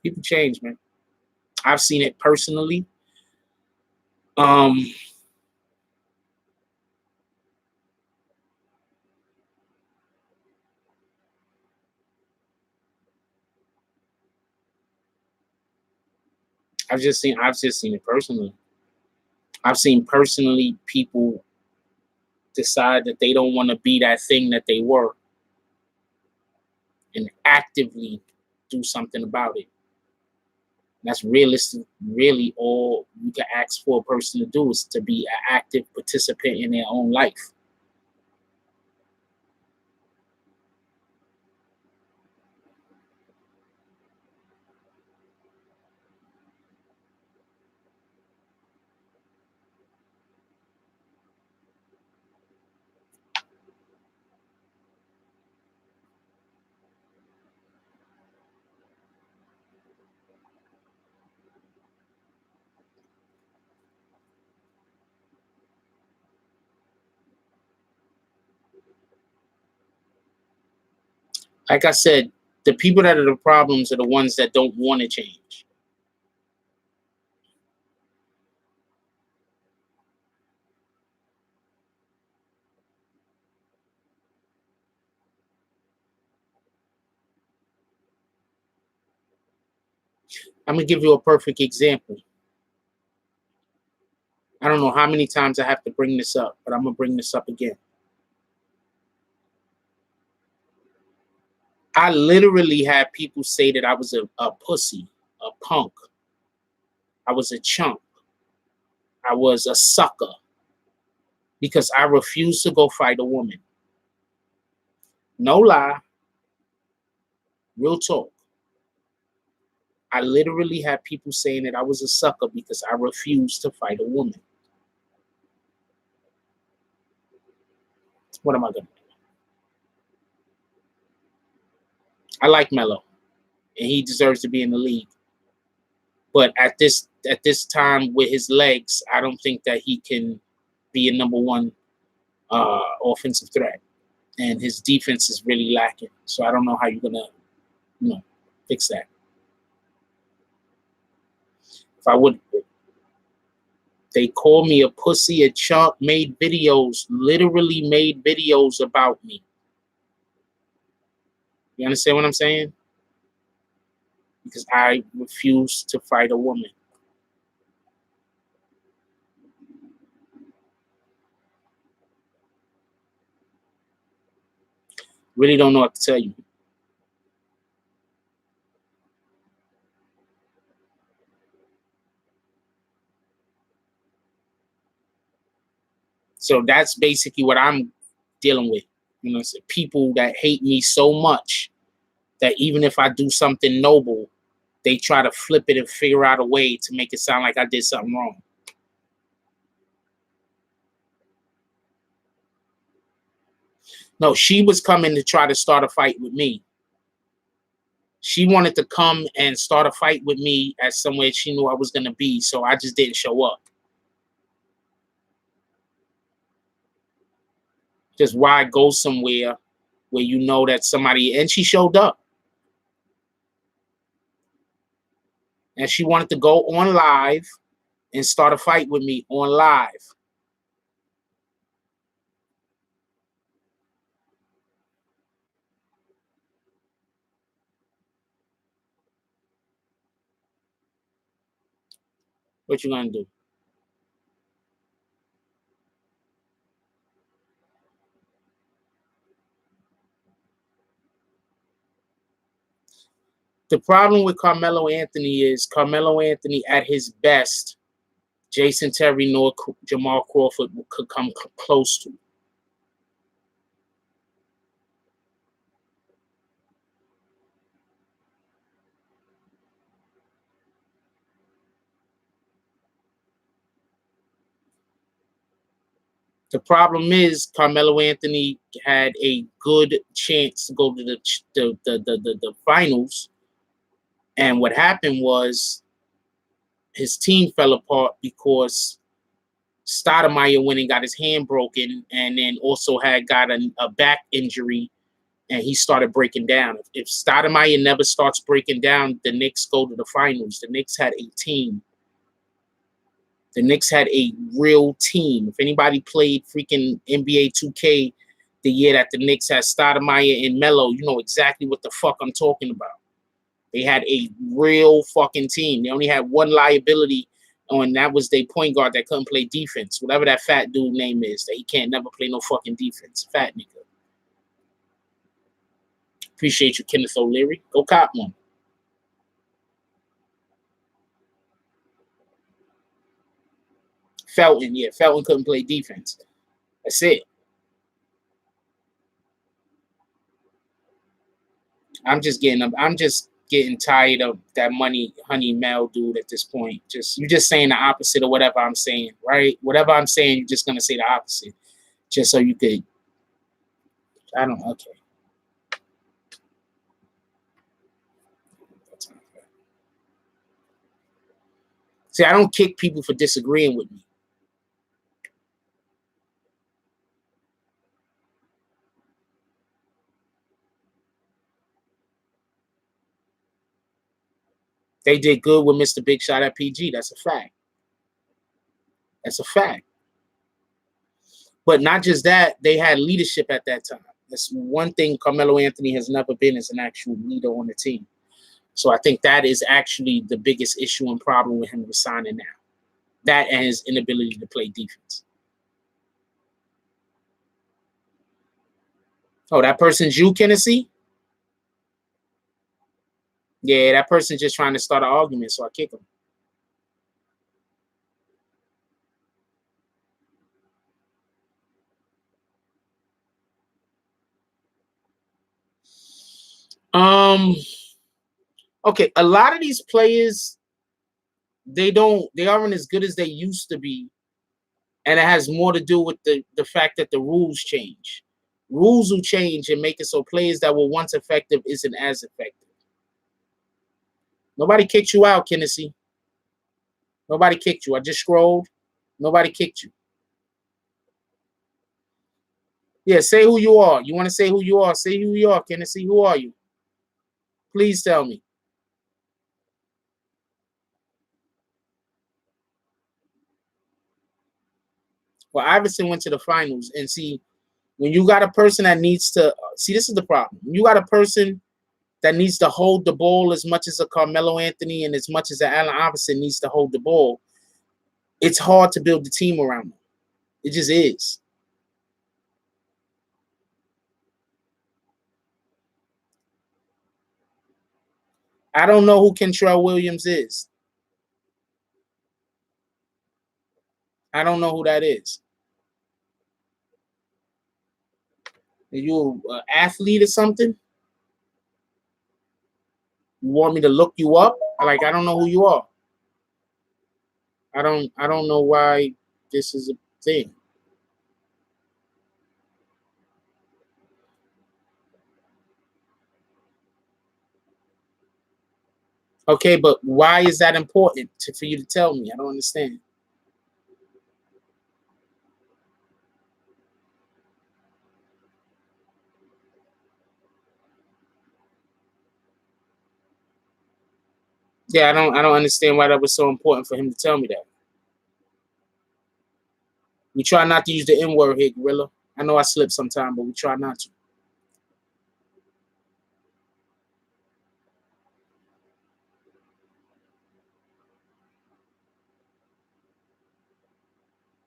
People change, man. I've seen it personally. Um, I've just seen it personally. I've seen personally people decide that they don't want to be that thing that they were and actively do something about it. That's realistic. Really, all you can ask for a person to do is to be an active participant in their own life. Like I said, the people that are the problems are the ones that don't want to change. I'm going to give you a perfect example. I don't know how many times I have to bring this up, but I'm going to bring this up again. I literally had people say that I was a pussy, a punk. I was a chump. I was a sucker because I refused to go fight a woman. No lie. Real talk. I literally had people saying that I was a sucker because I refused to fight a woman. What am I going to do? I like Melo, and he deserves to be in the league. But at this time with his legs, I don't think that he can be a number one offensive threat. And his defense is really lacking. So I don't know how you're going to, fix that. If I would, they call me a pussy, a chump, literally made videos about me. You understand what I'm saying? Because I refuse to fight a woman. Really don't know what to tell you. So that's basically what I'm dealing with. People that hate me so much that even if I do something noble, they try to flip it and figure out a way to make it sound like I did something wrong. No, she was coming to try to start a fight with me. She wanted to come and start a fight with me at somewhere she knew I was going to be, so I just didn't show up. Just why go somewhere where you know that somebody, and she showed up. And she wanted to go on live and start a fight with me on live. What you gonna do? The problem with Carmelo Anthony is Carmelo Anthony at his best, Jason Terry nor Jamal Crawford could come close to. The problem is Carmelo Anthony had a good chance to go to the finals, and what happened was his team fell apart because Stoudemire went and got his hand broken, and then also had got a back injury, and he started breaking down. If Stoudemire never starts breaking down, the Knicks go to the finals. The Knicks had a team. The Knicks had a real team. If anybody played freaking NBA 2K the year that the Knicks had Stoudemire and Melo, you know exactly what the fuck I'm talking about. They had a real fucking team. They only had one liability, and that was their point guard that couldn't play defense. Whatever that fat dude name is, that he can't never play no fucking defense. Fat nigga. Appreciate you, Kenneth O'Leary. Go cop one. Felton, yeah. Felton couldn't play defense. That's it. I'm just getting tired of that money honey Mel dude at this point. You're just saying the opposite of whatever I'm saying, right? Whatever I'm saying, you're just gonna say the opposite. Just so you could okay. See, I don't kick people for disagreeing with me. They did good with Mr. Big Shot at PG. That's a fact. That's a fact. But not just that, they had leadership at that time. That's one thing Carmelo Anthony has never been, as an actual leader on the team. So I think that is actually the biggest issue and problem with him resigning now. That and his inability to play defense. Oh, that person's you, Tennessee? Yeah, that person's just trying to start an argument, so I kick him. Okay, a lot of these players, they aren't as good as they used to be. And it has more to do with the fact that the rules change. Rules will change and make it so players that were once effective isn't as effective. Nobody kicked you out, Tennessee. Nobody kicked you. I just scrolled. Nobody kicked you. Yeah, say who you are. You want to say who you are? Say who you are, Tennessee. Who are you? Please tell me. Well, Iverson went to the finals, and see, when you got a person that needs to see, this is the problem. You got a person that needs to hold the ball as much as a Carmelo Anthony and as much as an Allen Iverson needs to hold the ball. It's hard to build the team around them. It just is. I don't know who Kentrell Williams is. I don't know who that is. Are you an athlete or something? You want me to look you up? Like, I don't know who you are. I don't know why this is a thing. Okay, but why is that important for you to tell me? I don't understand. Yeah, I don't understand why that was so important for him to tell me that. We try not to use the N-word here, Gorilla. I know I slip sometime, but we try not to.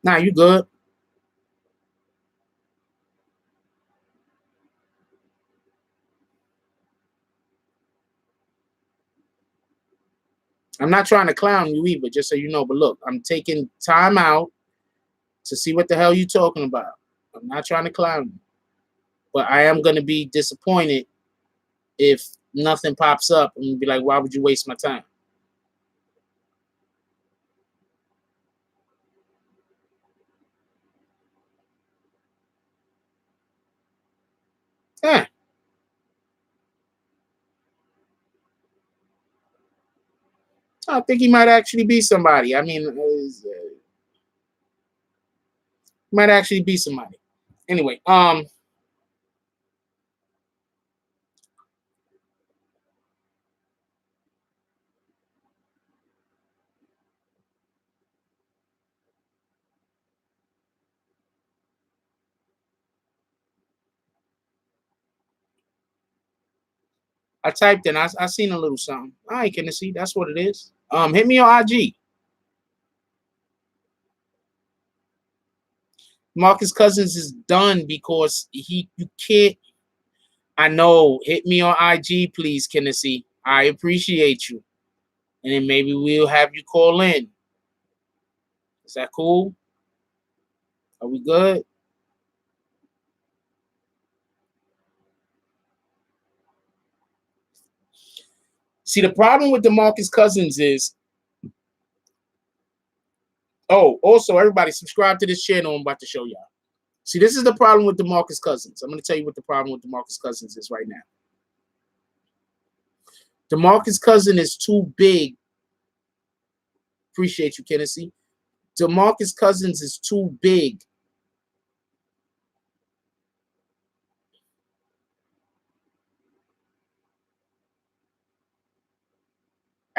Nah, you good. I'm not trying to clown you either, just so you know. But look, I'm taking time out to see what the hell you talking about. I'm not trying to clown you. But I am going to be disappointed if nothing pops up and be like, why would you waste my time? Eh. I think he might actually be somebody. I mean, might actually be somebody. Anyway, I typed in. I seen a little something. All right, can I see? That's what it is. Hit me on IG. Marcus Cousins is done because you can't. I know. Hit me on IG, please, Tennessee. I appreciate you. And then maybe we'll have you call in. Is that cool? Are we good? See, the problem with DeMarcus Cousins is, also, everybody subscribe to this channel I'm about to show y'all. See, this is the problem with DeMarcus Cousins. I'm going to tell you what the problem with DeMarcus Cousins is right now. DeMarcus Cousins is too big. Appreciate you, Tennessee. DeMarcus Cousins is too big.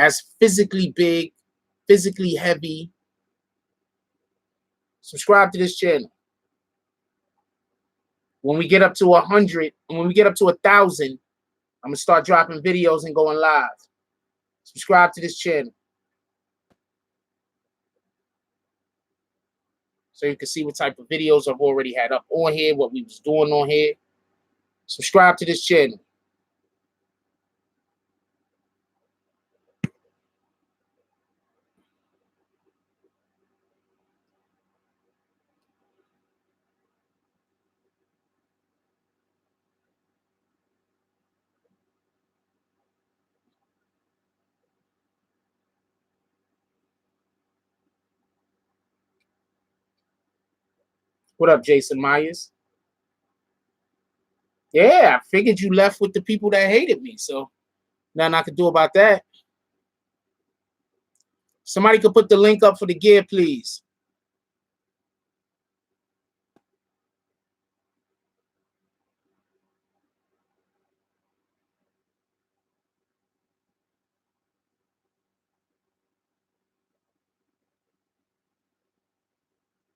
as physically big, physically heavy. Subscribe to this channel. When we get up to 100, and when we get up to 1,000, I'm gonna start dropping videos and going live. Subscribe to this channel so you can see what type of videos I've already had up on here, what we was doing on here. Subscribe to this channel. What up, Jason Myers? Yeah, I figured you left with the people that hated me, so nothing I could do about that. Somebody could put the link up for the gear, please.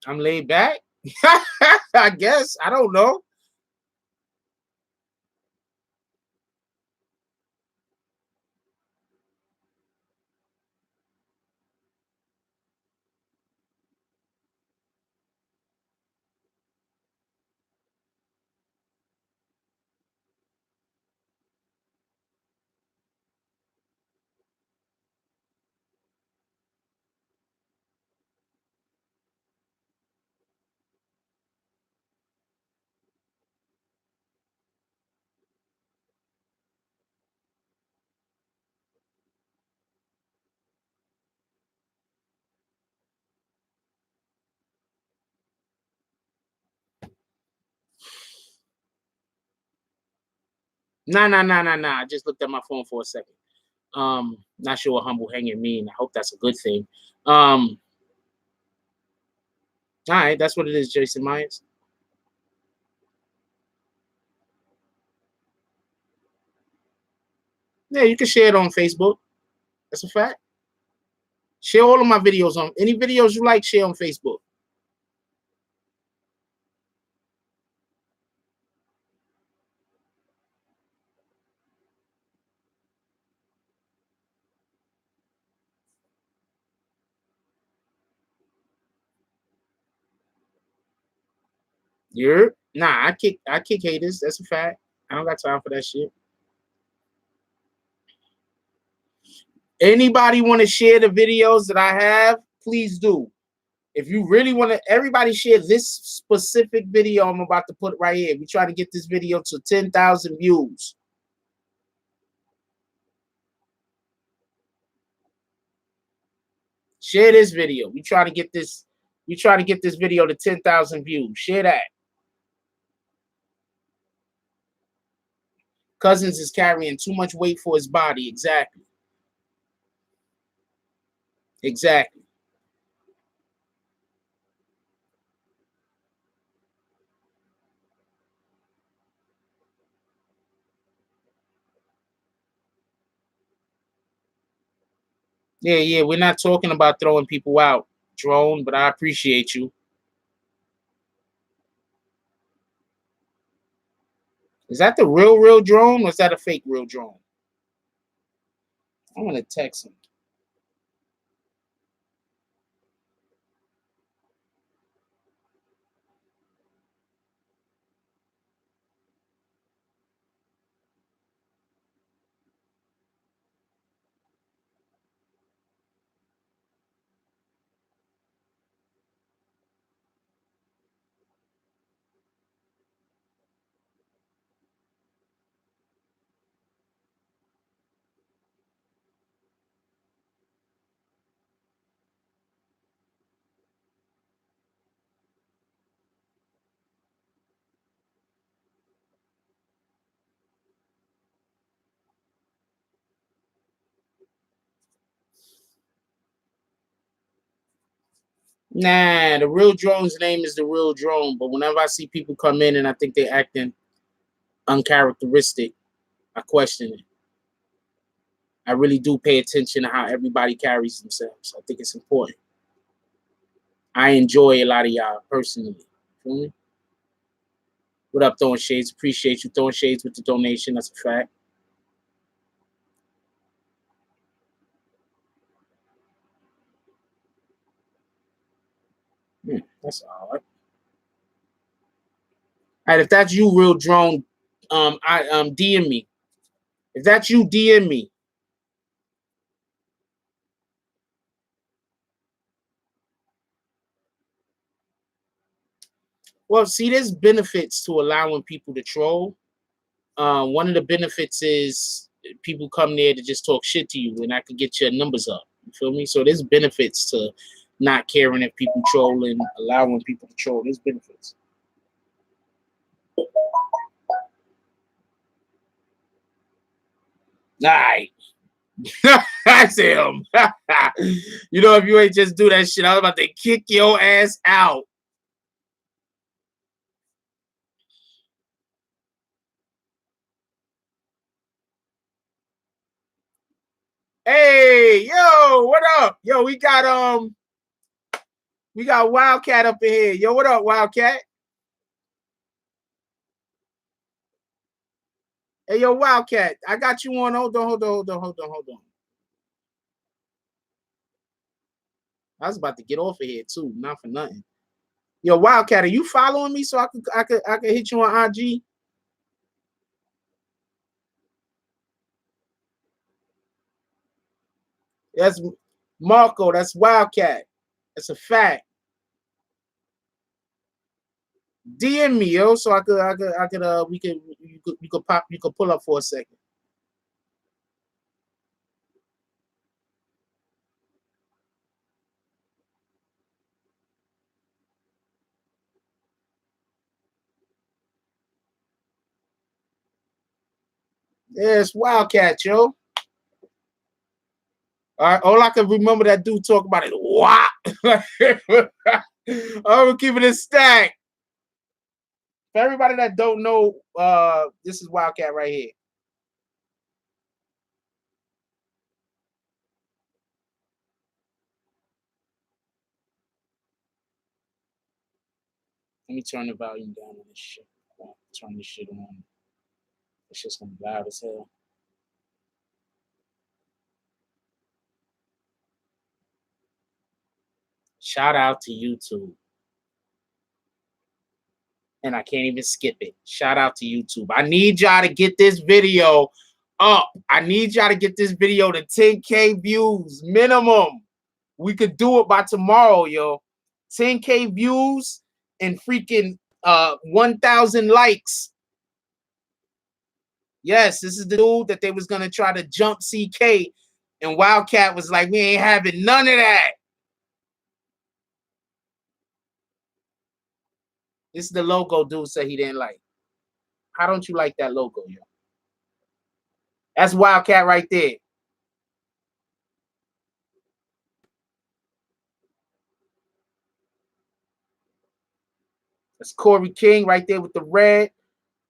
I'm laid back. I guess. I don't know. Nah. I just looked at my phone for a second. Not sure what humble hanging mean. I hope that's a good thing. All right, that's what it is, Jason Myers. Yeah, you can share it on Facebook. That's a fact. Share all of my videos on any videos you like, share on Facebook. Nah, I kick haters. That's a fact. I don't got time for that shit. Anybody want to share the videos that I have? Please do. If you really want to, everybody share this specific video I'm about to put right here. We try to get this video to 10,000 views. Share this video. We try to get this video to 10,000 views. Share that. Cousins is carrying too much weight for his body. Exactly. Exactly. Yeah. We're not talking about throwing people out, Drone, but I appreciate you. Is that the real Drone or is that a fake real Drone? I'm going to text him. Nah, the real Drone's name is the real Drone. But whenever I see people come in and I think they're acting uncharacteristic, I question it. I really do pay attention to how everybody carries themselves. I think it's important. I enjoy a lot of y'all personally. Feel me? What up, Throwing Shades? Appreciate you throwing shades with the donation. That's a fact. That's all right. All right, if that's you, Real Drone, DM me. If that's you, DM me. Well, see, there's benefits to allowing people to troll. One of the benefits is people come there to just talk shit to you, and I could get your numbers up. You feel me? So there's benefits to not caring if people troll and allowing people to troll. There's benefits. All right. I see him. You know, if you ain't just do that shit, I was about to kick your ass out. Hey, yo, what up? Yo, we got Wildcat up in here. Yo, what up, Wildcat? Hey, yo, Wildcat, I got you on. Hold on. I was about to get off of here too, not for nothing. Yo, Wildcat, are you following me so I could hit you on IG? That's Marco. That's Wildcat. That's a fact. DM me, yo, so you could pull up for a second. Yeah, it's Wildcat, yo. All right, all I can remember that dude talk about it. What? I'm keeping it stacked. For everybody that don't know, this is Wildcat right here. Let me turn the volume down on this shit. Turn this shit on. It's just gonna be loud as hell. Shout out to YouTube. And I can't even skip it. Shout out to YouTube. I need y'all to get this video up. I need y'all to get this video to 10K views minimum. We could do it by tomorrow, yo. 10K views and freaking 1,000 likes. Yes, this is the dude that they was gonna try to jump CK, and Wildcat was like, we ain't having none of that. This is the logo dude said he didn't like. How don't you like that logo, yo? That's Wildcat right there. That's Corey King right there with the red.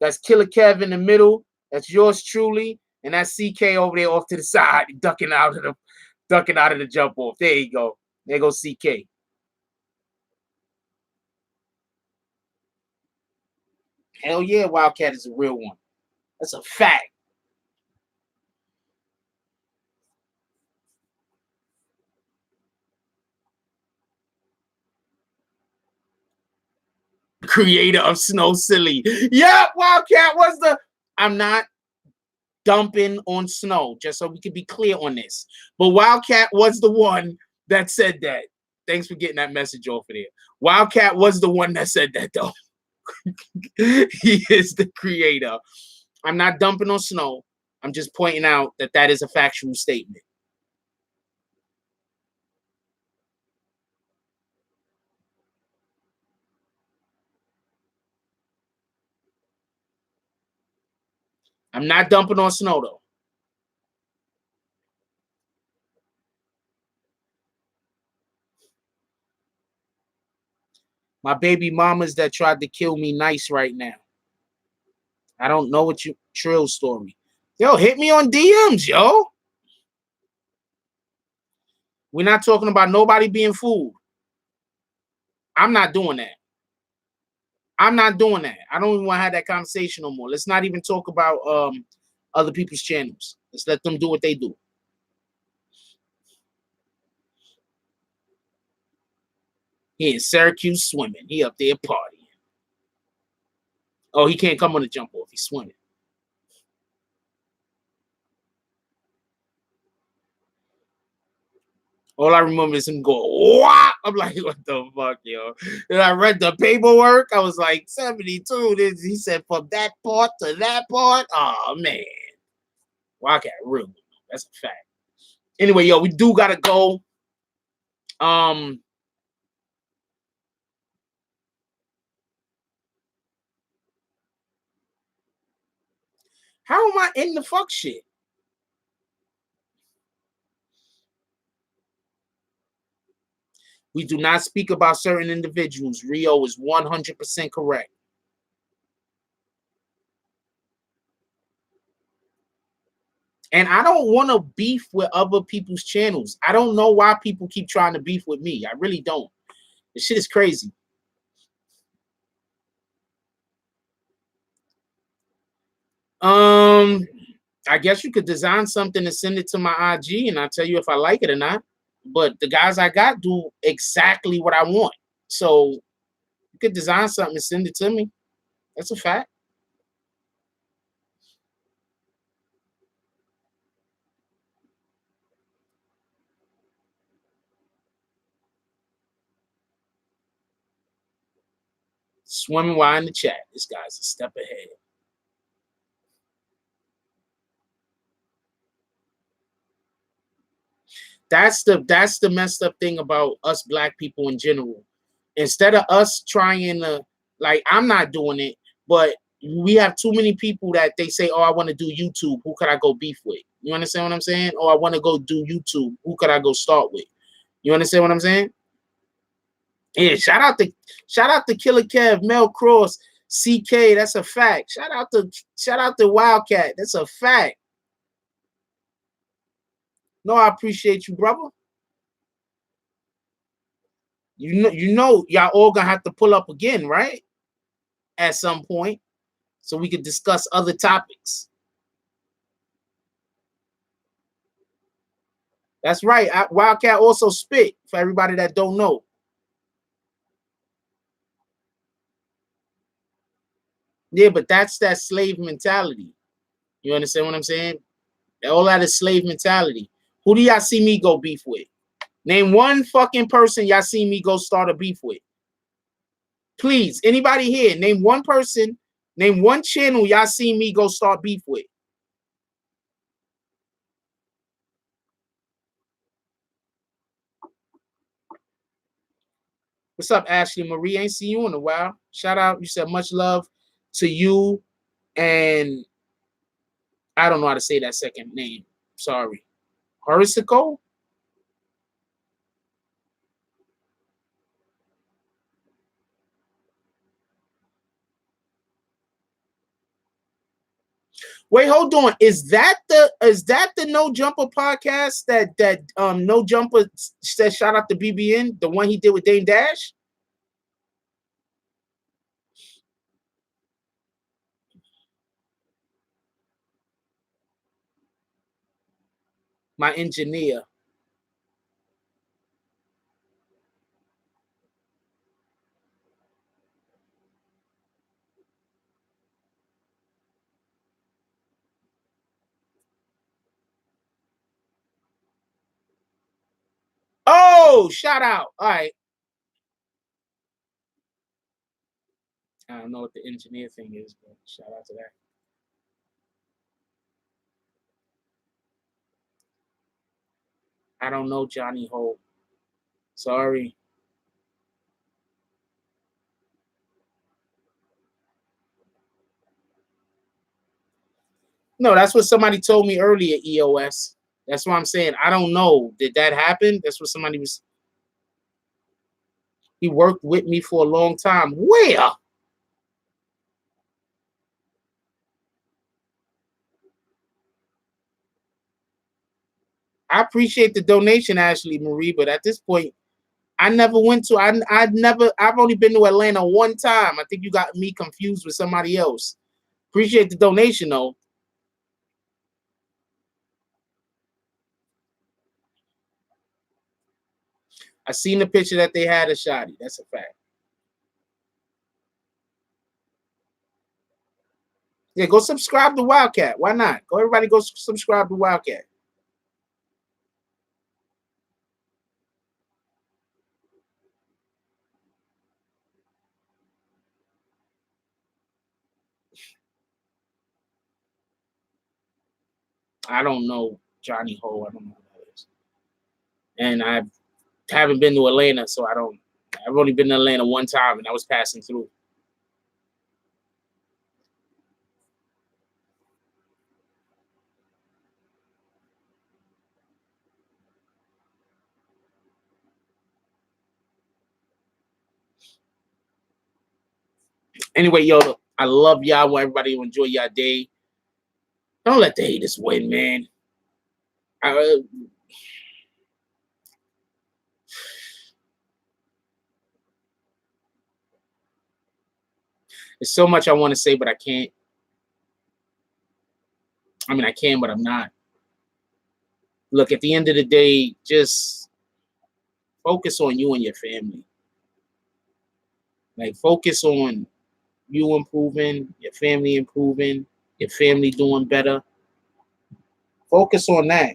That's Killer Kev in the middle. That's yours truly. And that's CK over there off to the side, ducking out of the jump off. There you go. There goes CK. Hell yeah, Wildcat is a real one. That's a fact. Creator of Snow Silly. Yeah, Wildcat was the. I'm not dumping on Snow, just so we can be clear on this. But Wildcat was the one that said that. Thanks for getting that message off of there. Wildcat was the one that said that, though. He is the creator. I'm not dumping on Snow. I'm just pointing out that that is a factual statement. I'm not dumping on Snow, though. My baby mamas that tried to kill me nice right now. I don't know what you Trill story. Yo, hit me on DMs, yo. We're not talking about nobody being fooled. I'm not doing that. I'm not doing that. I don't even want to have that conversation no more. Let's not even talk about other people's channels. Let's let them do what they do. He in Syracuse swimming. He up there partying. Oh, he can't come on the jump off. He's swimming. All I remember is him go, "What?" I'm like, what the fuck, yo? And I read the paperwork. I was like, 72. He said from that part to that part. Oh, man. Wildcat, real. That's a fact. Anyway, yo, we do gotta go. How am I in the fuck shit? We do not speak about certain individuals. Rio is 100% correct. And I don't want to beef with other people's channels. I don't know why people keep trying to beef with me. I really don't. This shit is crazy. I guess you could design something and send it to my IG and I'll tell you if I like it or not. But the guys I got do exactly what I want. So you could design something and send it to me. That's a fact. Swimming while in the chat. This guy's a step ahead. That's the messed up thing about us black people in general. Instead of us trying to, like, I'm not doing it, but we have too many people that they say, oh, I want to do YouTube. Who could I go beef with? You understand what I'm saying? Oh, I want to go do YouTube. Who could I go start with? You understand what I'm saying? Yeah, shout out to Killer Kev, Mel Cross, CK. That's a fact. Shout out to Wildcat. That's a fact. No, I appreciate you, brother. You know, y'all all gonna have to pull up again, right? At some point, so we could discuss other topics. That's right. Wildcat also spit, for everybody that don't know. Yeah, but that's that slave mentality. You understand what I'm saying? All that is slave mentality. Who do y'all see me go beef with? Name one fucking person y'all see me go start a beef with. Please, anybody here, name one person, name one channel y'all see me go start beef with. What's up, Ashley Marie? Ain't seen you in a while. Shout out. You said much love to you and I don't know how to say that second name. Sorry. Horisico? Wait, hold on. Is that the No Jumper podcast that No Jumper said shout out to BBN, the one he did with Dame Dash? My engineer. Oh, shout out. All right. I don't know what the engineer thing is, but shout out to that. I don't know Johnny Hope. Sorry. No, that's what somebody told me earlier, EOS. That's what I'm saying. I don't know. Did that happen? That's what somebody was. He worked with me for a long time. Where? I appreciate the donation, Ashley Marie, but at this point, I never went to. I've only been to Atlanta one time. I think you got me confused with somebody else. Appreciate the donation though. I seen the picture that they had of Shotty. That's a fact. Yeah, go subscribe to Wildcat. Why not? Go, everybody, go subscribe to Wildcat. I don't know Johnny Ho. I don't know who that is. And I haven't been to Atlanta, so I don't. I've only been to Atlanta one time, and I was passing through. Anyway, yo, I love y'all. Want everybody to enjoy y'all day. Don't let the haters win, man. There's so much I want to say, but I can't. I mean, I can, but I'm not. Look, at the end of the day, just focus on you and your family. Like, focus on you improving, your family improving, your family doing better. Focus on that.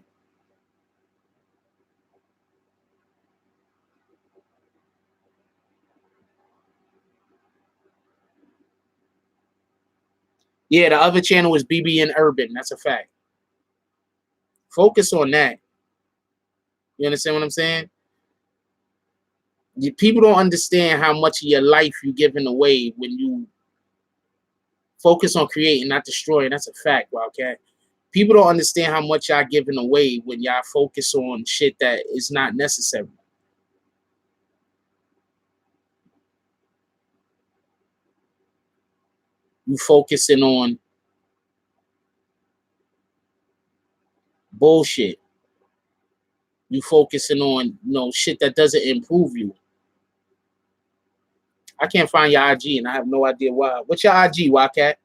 Yeah, the other channel is BBN Urban. That's a fact. Focus on that. You understand what I'm saying? People don't understand how much of your life you're giving away when you focus on creating, not destroying. That's a fact, Wildcat. People don't understand how much y'all giving away when y'all focus on shit that is not necessary. You focusing on bullshit. You focusing on, shit that doesn't improve you. I can't find your IG, and I have no idea why. What's your IG, Wildcat?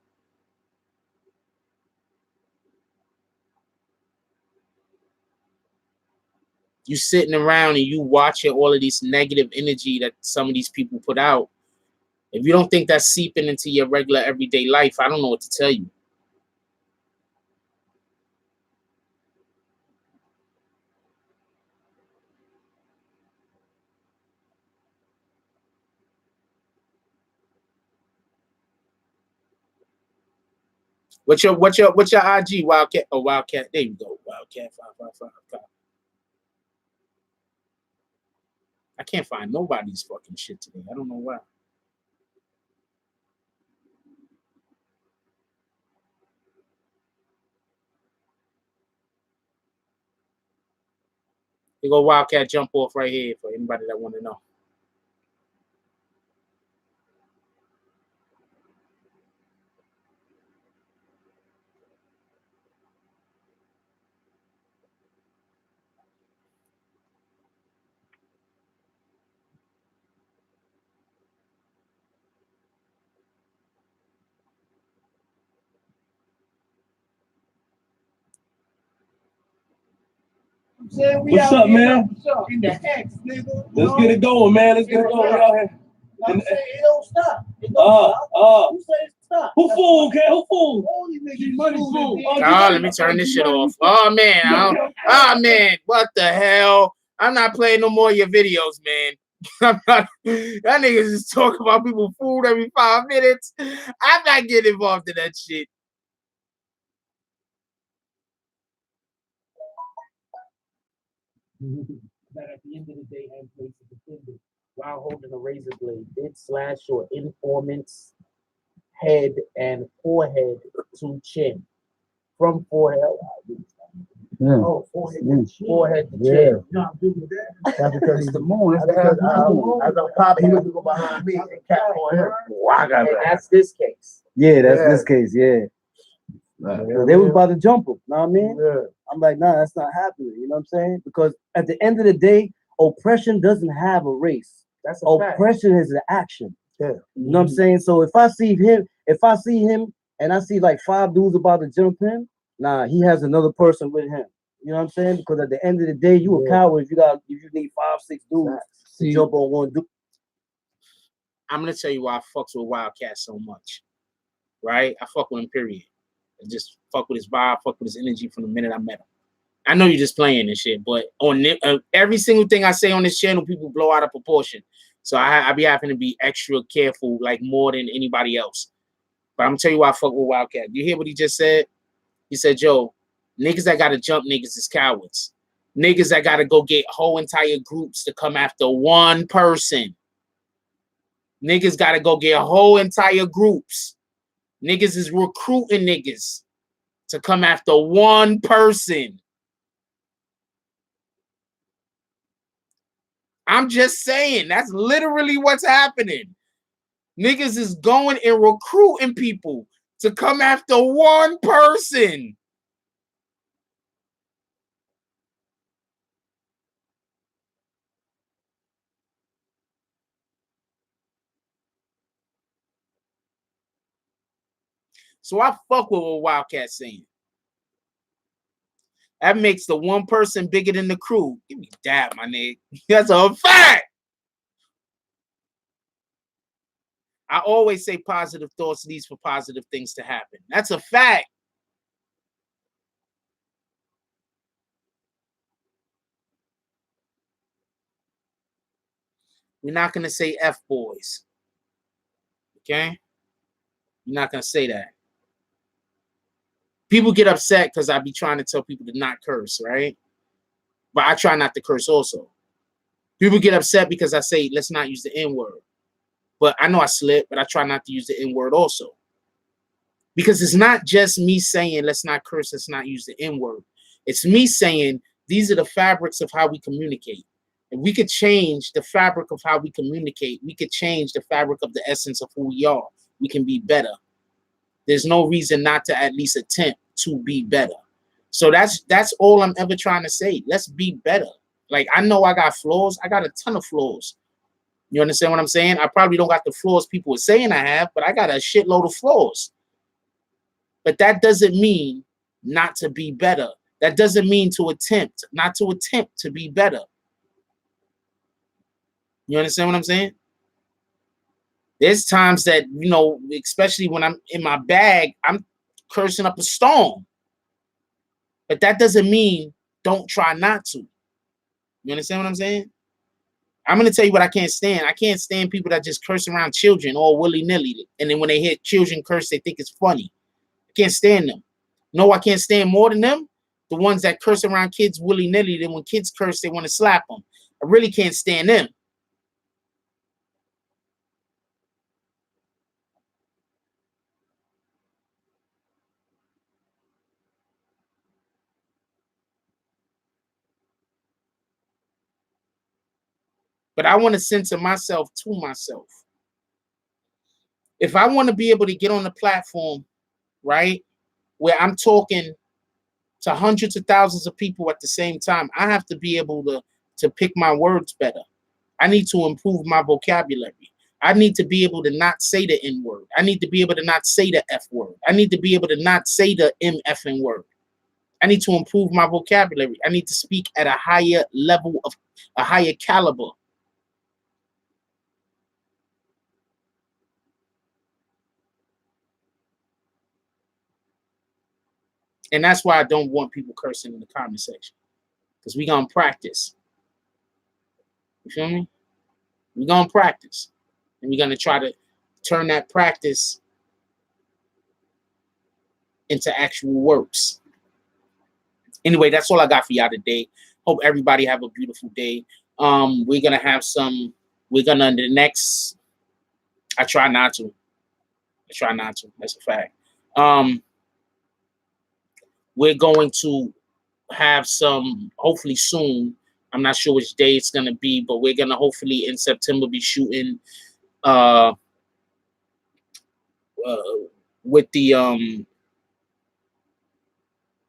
You sitting around and you watching all of this negative energy that some of these people put out. If you don't think that's seeping into your regular everyday life, I don't know what to tell you. What's your IG, Wildcat? Oh, Wildcat. There you go. Wildcat 555. I can't find nobody's fucking shit today. I don't know why. You go Wildcat jump off right here for anybody that want to know. What's up, man? In the X, nigga. Let's get it going, man. Let's get it going. We out here. I'm saying it don't stop. It don't stop. Who says stop? Who fool, okay? Who fool? All these niggas money fool. Let me turn this shit off. Oh man, what the hell? I'm not playing no more of your videos, man. That niggas just talk about people food every 5 minutes. I'm not getting involved in that shit. That at the end of the day, and place is defended while holding a razor blade did slash your informant's head and forehead to chin. From forehead. Oh, forehead to chin. Forehead to chin. No, I'm doing that. That's because he's the moon. That's because as a pop, he was to go behind me and cap on him. And that's this case. Yeah, that's this case, yeah. They was about to jump him, know what I mean? Yeah. I'm like, nah, that's not happening. You know what I'm saying? Because at the end of the day, oppression doesn't have a race. That's a fact. Oppression is an action. Yeah. You know what I'm saying? So if I see him and I see like 5 dudes about to jump him, nah, he has another person with him. You know what I'm saying? Because at the end of the day, you a coward if you need 5, 6 dudes to jump on one dude. I'm gonna tell you why I fucks with Wildcat so much. Right? I fuck with him, period. I just fuck with his vibe, fuck with his energy from the minute I met him. I know you're just playing this shit, but on every single thing I say on this channel, people blow out of proportion. So I be having to be extra careful, like more than anybody else. But I'm gonna tell you why I fuck with Wildcat. You hear what he just said? He said, "Yo, niggas that gotta jump niggas is cowards. Niggas that gotta go get whole entire groups to come after one person. Niggas gotta go get whole entire groups. Niggas is recruiting niggas to come after one person." I'm just saying, that's literally what's happening. Niggas is going and recruiting people to come after one person. So I fuck with what Wildcat's saying. That makes the one person bigger than the crew. Give me that, my nigga. That's a fact. I always say positive thoughts leads for positive things to happen. That's a fact. We're not going to say F boys. Okay? We're not going to say that. People get upset because I be trying to tell people to not curse, right? But I try not to curse also. People get upset because I say, let's not use the N-word. But I know I slip, but I try not to use the N-word also. Because it's not just me saying, let's not curse, let's not use the N-word. It's me saying, these are the fabrics of how we communicate. If we could change the fabric of how we communicate, we could change the fabric of the essence of who we are. We can be better. There's no reason not to at least attempt to be better. So that's all I'm ever trying to say. Let's be better. Like, I know I got flaws. I got a ton of flaws. You understand what I'm saying? I probably don't got the flaws people are saying I have, but I got a shitload of flaws. But that doesn't mean not to be better. That doesn't mean not to attempt to be better. You understand what I'm saying? There's times that, you know, especially when I'm in my bag, I'm cursing up a storm. But that doesn't mean don't try not to. You understand what I'm saying? I'm going to tell you what I can't stand. I can't stand people that just curse around children all willy-nilly. And then when they hear children curse, they think it's funny. I can't stand them. No, I can't stand more than them. The ones that curse around kids willy-nilly. Then when kids curse, they want to slap them. I really can't stand them. But I want to censor myself to myself. If I want to be able to get on the platform, right, where I'm talking to hundreds of thousands of people at the same time, I have to be able to pick my words better. I need to improve my vocabulary. I need to be able to not say the N word. I need to be able to not say the F word. I need to be able to not say the MFing word. I need to improve my vocabulary. I need to speak at a higher level of a higher caliber. And that's why I don't want people cursing in the comment section. Because we're going to practice. You feel me? We're going to practice. And we're going to try to turn that practice into actual works. Anyway, that's all I got for y'all today. Hope everybody have a beautiful day. We're going to have some, the next, I try not to. That's a fact. We're going to have some, hopefully soon. I'm not sure which day it's going to be, but we're going to hopefully in September be shooting with the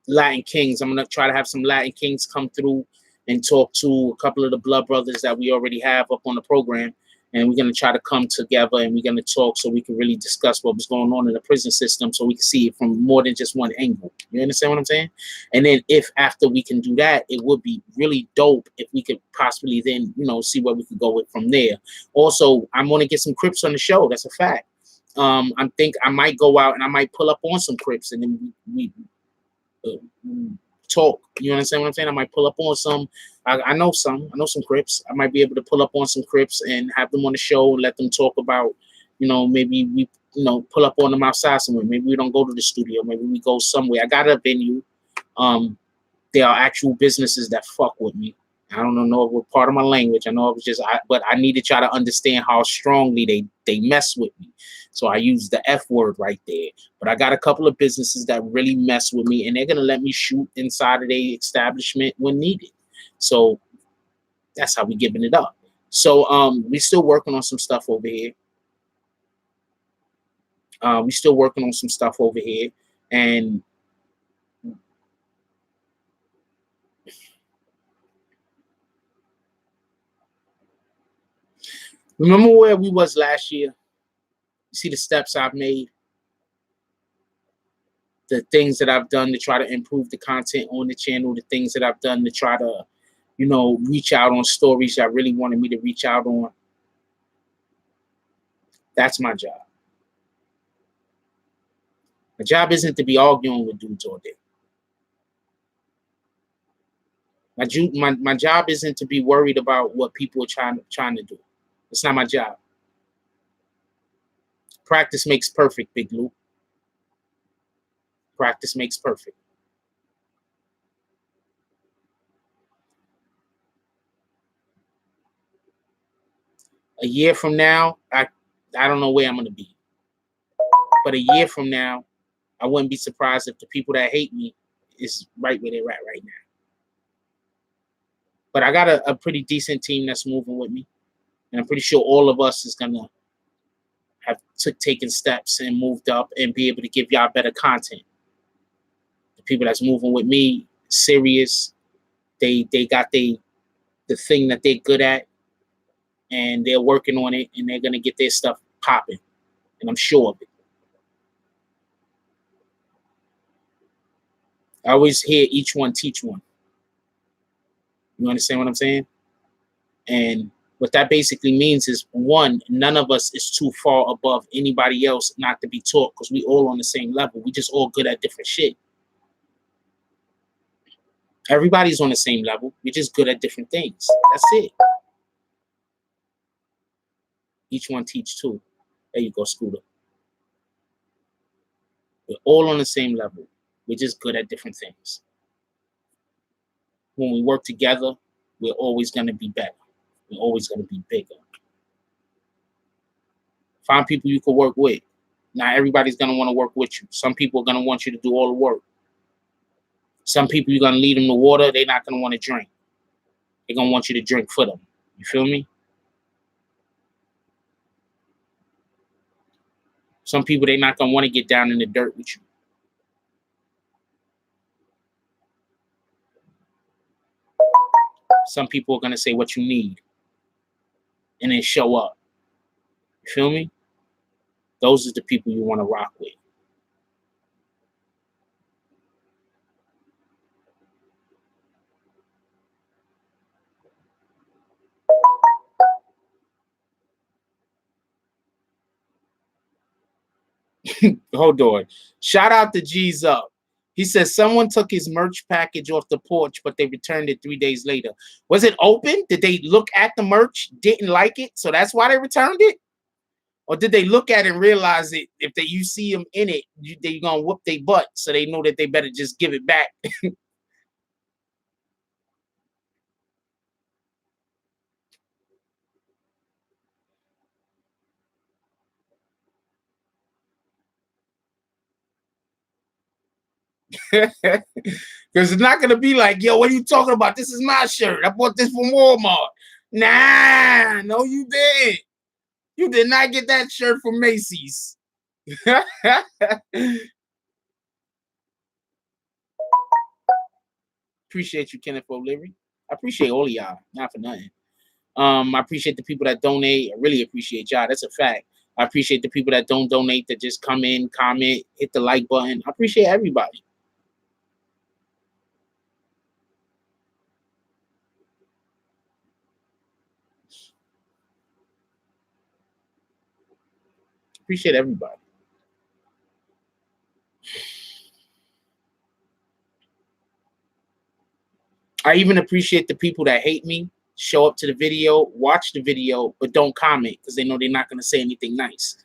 Latin Kings. I'm gonna try to have some Latin Kings come through and talk to a couple of the blood brothers that we already have up on the program. And we're gonna try to come together and we're gonna talk so we can really discuss what was going on in the prison system so we can see it from more than just one angle. You understand what I'm saying? And then if after we can do that, it would be really dope if we could possibly then, you know, see where we could go with from there. Also, I'm gonna get some Crips on the show. That's a fact. I think I might go out and I might pull up on some Crips and then we talk. You understand what I'm saying? I might pull up on some. I know some Crips. I might be able to pull up on some Crips and have them on the show and let them talk about, you know, maybe we, you know, pull up on them outside somewhere. Maybe we don't go to the studio. Maybe we go somewhere. I got a venue. There are actual businesses that fuck with me. I don't know if we're part of my language. I know it was just, but I need to try to understand how strongly they mess with me. So I use the F word right there. But I got a couple of businesses that really mess with me, and they're gonna let me shoot inside of their establishment when needed. So that's how we giving it up. So we still working on some stuff over here. We still working on some stuff over here, and remember where we was last year? You see the steps I've made, the things that I've done to try to improve the content on the channel, the things that I've done to try to, you know, reach out on stories that really wanted me to reach out on. That's my job. My job isn't to be arguing with dudes all day. My job isn't to be worried about what people are trying to do. It's not my job. Practice makes perfect, Big Lou. Practice makes perfect. A year from now, I don't know where I'm gonna be. But a year from now, I wouldn't be surprised if the people that hate me is right where they're at right now. But I got a pretty decent team that's moving with me. And I'm pretty sure all of us is gonna have taken steps and moved up and be able to give y'all better content. The people that's moving with me, serious, they got the thing that they're good at, and they're working on it, and they're gonna get their stuff popping. And I'm sure of it. I always hear each one teach one. You understand what I'm saying? And what that basically means is, one, none of us is too far above anybody else not to be taught, because we all on the same level. We just all good at different shit. Everybody's on the same level. We're just good at different things. That's it. Each one teach two. There you go, Scooter. We're all on the same level. We're just good at different things. When we work together, we're always going to be better. We're always going to be bigger. Find people you can work with. Not everybody's going to want to work with you. Some people are going to want you to do all the work. Some people you're going to lead them to water. They're not going to want to drink. They're going to want you to drink for them. You feel me? Some people, they're not going to want to get down in the dirt with you. Some people are going to say what you need and then show up. You feel me? Those are the people you want to rock with. Hold on. Shout out to G's Up. He says someone took his merch package off the porch, but they returned it 3 days later. Was it open? Did they look at the merch, didn't like it, so that's why they returned it? Or did they look at it and realize that if you see them in it, they're going to whoop their butt, so they know that they better just give it back? Because it's not going to be like, yo, what are you talking about? This is my shirt. I bought this from Walmart. Nah, no, you didn't. You did not get that shirt from Macy's. appreciate you, Kenneth O'Leary. I appreciate all of y'all, not for nothing. I appreciate the people that donate. I really appreciate y'all. That's a fact. I appreciate the people that don't donate, that just come in, comment, hit the like button. I appreciate everybody. Appreciate everybody. I even appreciate the people that hate me, show up to the video, watch the video, but don't comment because they know they're not going to say anything nice.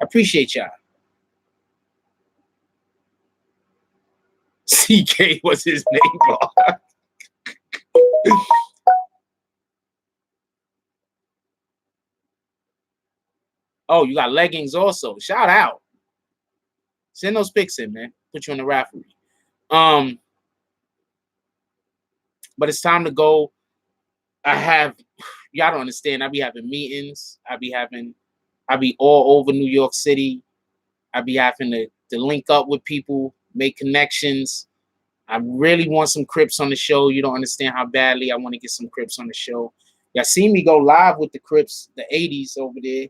I appreciate y'all. CK was his neighbor. Oh, you got leggings also. Shout out. Send those pics in, man. Put you in the raffle. But it's time to go. Y'all don't understand. I be having meetings. I be all over New York City. I be having to link up with people, make connections. I really want some Crips on the show. You don't understand how badly I want to get some Crips on the show. Y'all see me go live with the Crips, the 80s over there.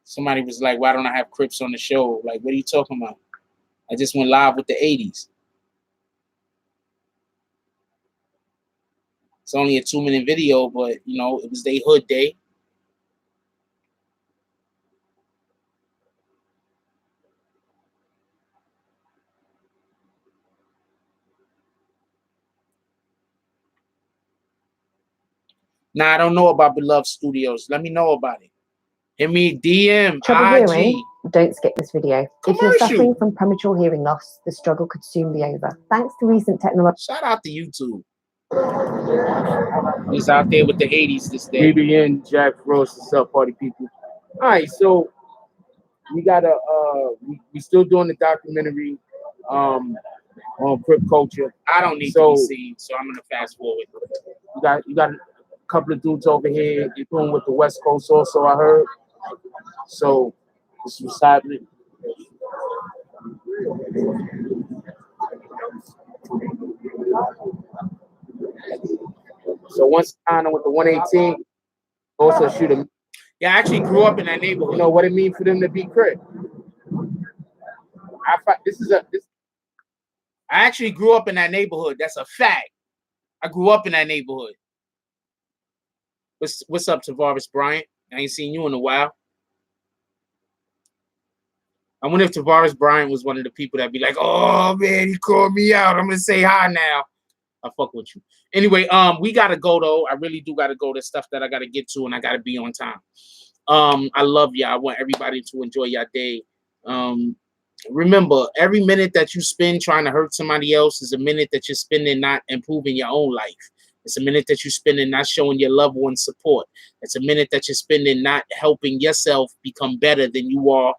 Somebody was like, why don't I have Crips on the show? Like, what are you talking about? I just went live with the 80s. It's only a 2-minute video, but, you know, it was their hood day. Nah, I don't know about Beloved Studios. Let me know about it. Hit me DM, Trouble IG. hearing? Don't skip this video. If you're suffering from premature hearing loss, the struggle could soon be over. Thanks to recent technology. Shout out to YouTube. He's out there with the 80s this day. BBN, Jack Frost, what's up, party people? All right, so we got we still doing the documentary on Crip culture. I don't need to be seen, so I'm gonna fast forward. You got a couple of dudes over here. You're doing with the West Coast also, I heard. So this was happening. So once kind of with the 118, also shoot him. Yeah, I actually grew up in that neighborhood. You know what it means for them to be Crip. I actually grew up in that neighborhood. That's a fact. I grew up in that neighborhood. What's up, Tavares Bryant? I ain't seen you in a while. I wonder if Tavares Bryant was one of the people that be like, oh man, he called me out. I'm gonna say hi now. I fuck with you. Anyway, we gotta go though. I really do gotta go. There's stuff that I gotta get to, and I gotta be on time. I love y'all. I want everybody to enjoy your day. Remember, every minute that you spend trying to hurt somebody else is a minute that you're spending not improving your own life. It's a minute that you're spending not showing your loved ones support. It's a minute that you're spending not helping yourself become better than you are,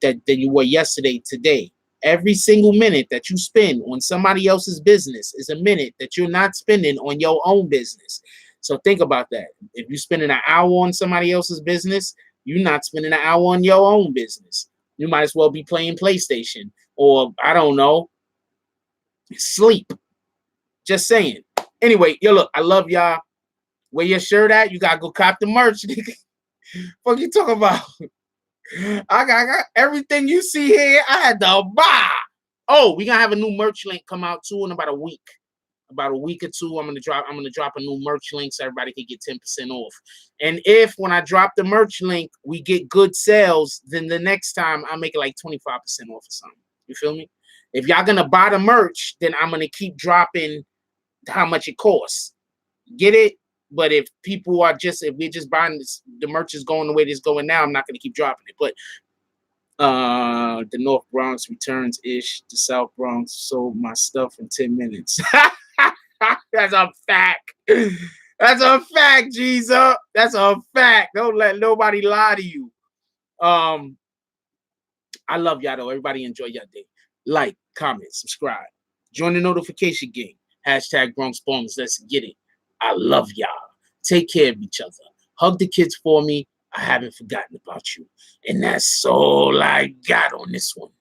than you were yesterday, today. Every single minute that you spend on somebody else's business is a minute that you're not spending on your own business. So think about that. If you're spending an hour on somebody else's business, you're not spending an hour on your own business. You might as well be playing PlayStation or, I don't know, sleep. Just saying. Anyway, yo, look, I love y'all. Where your shirt at? You got to go cop the merch, nigga. What you talking about? I got everything you see here. I had to buy. Oh, we gonna have a new merch link come out too in about a week. About a week or two, I'm gonna drop a new merch link so everybody can get 10% off. And if when I drop the merch link, we get good sales, then the next time I'll make it like 25% off or something. You feel me? If y'all gonna buy the merch, then I'm gonna keep dropping how much it costs. Get it? But if people are if we're just buying this, the merch is going the way it's going now, I'm not gonna keep dropping it. But the North Bronx returns ish. The South Bronx sold my stuff in 10 minutes. That's a fact. That's a fact, Jesus. That's a fact. Don't let nobody lie to you. I love y'all though. Everybody enjoy your day. Like, comment, subscribe. Join the notification gang. Hashtag Bronx Bombs. Let's get it. I love y'all. Take care of each other. Hug the kids for me. I haven't forgotten about you. And that's all I got on this one.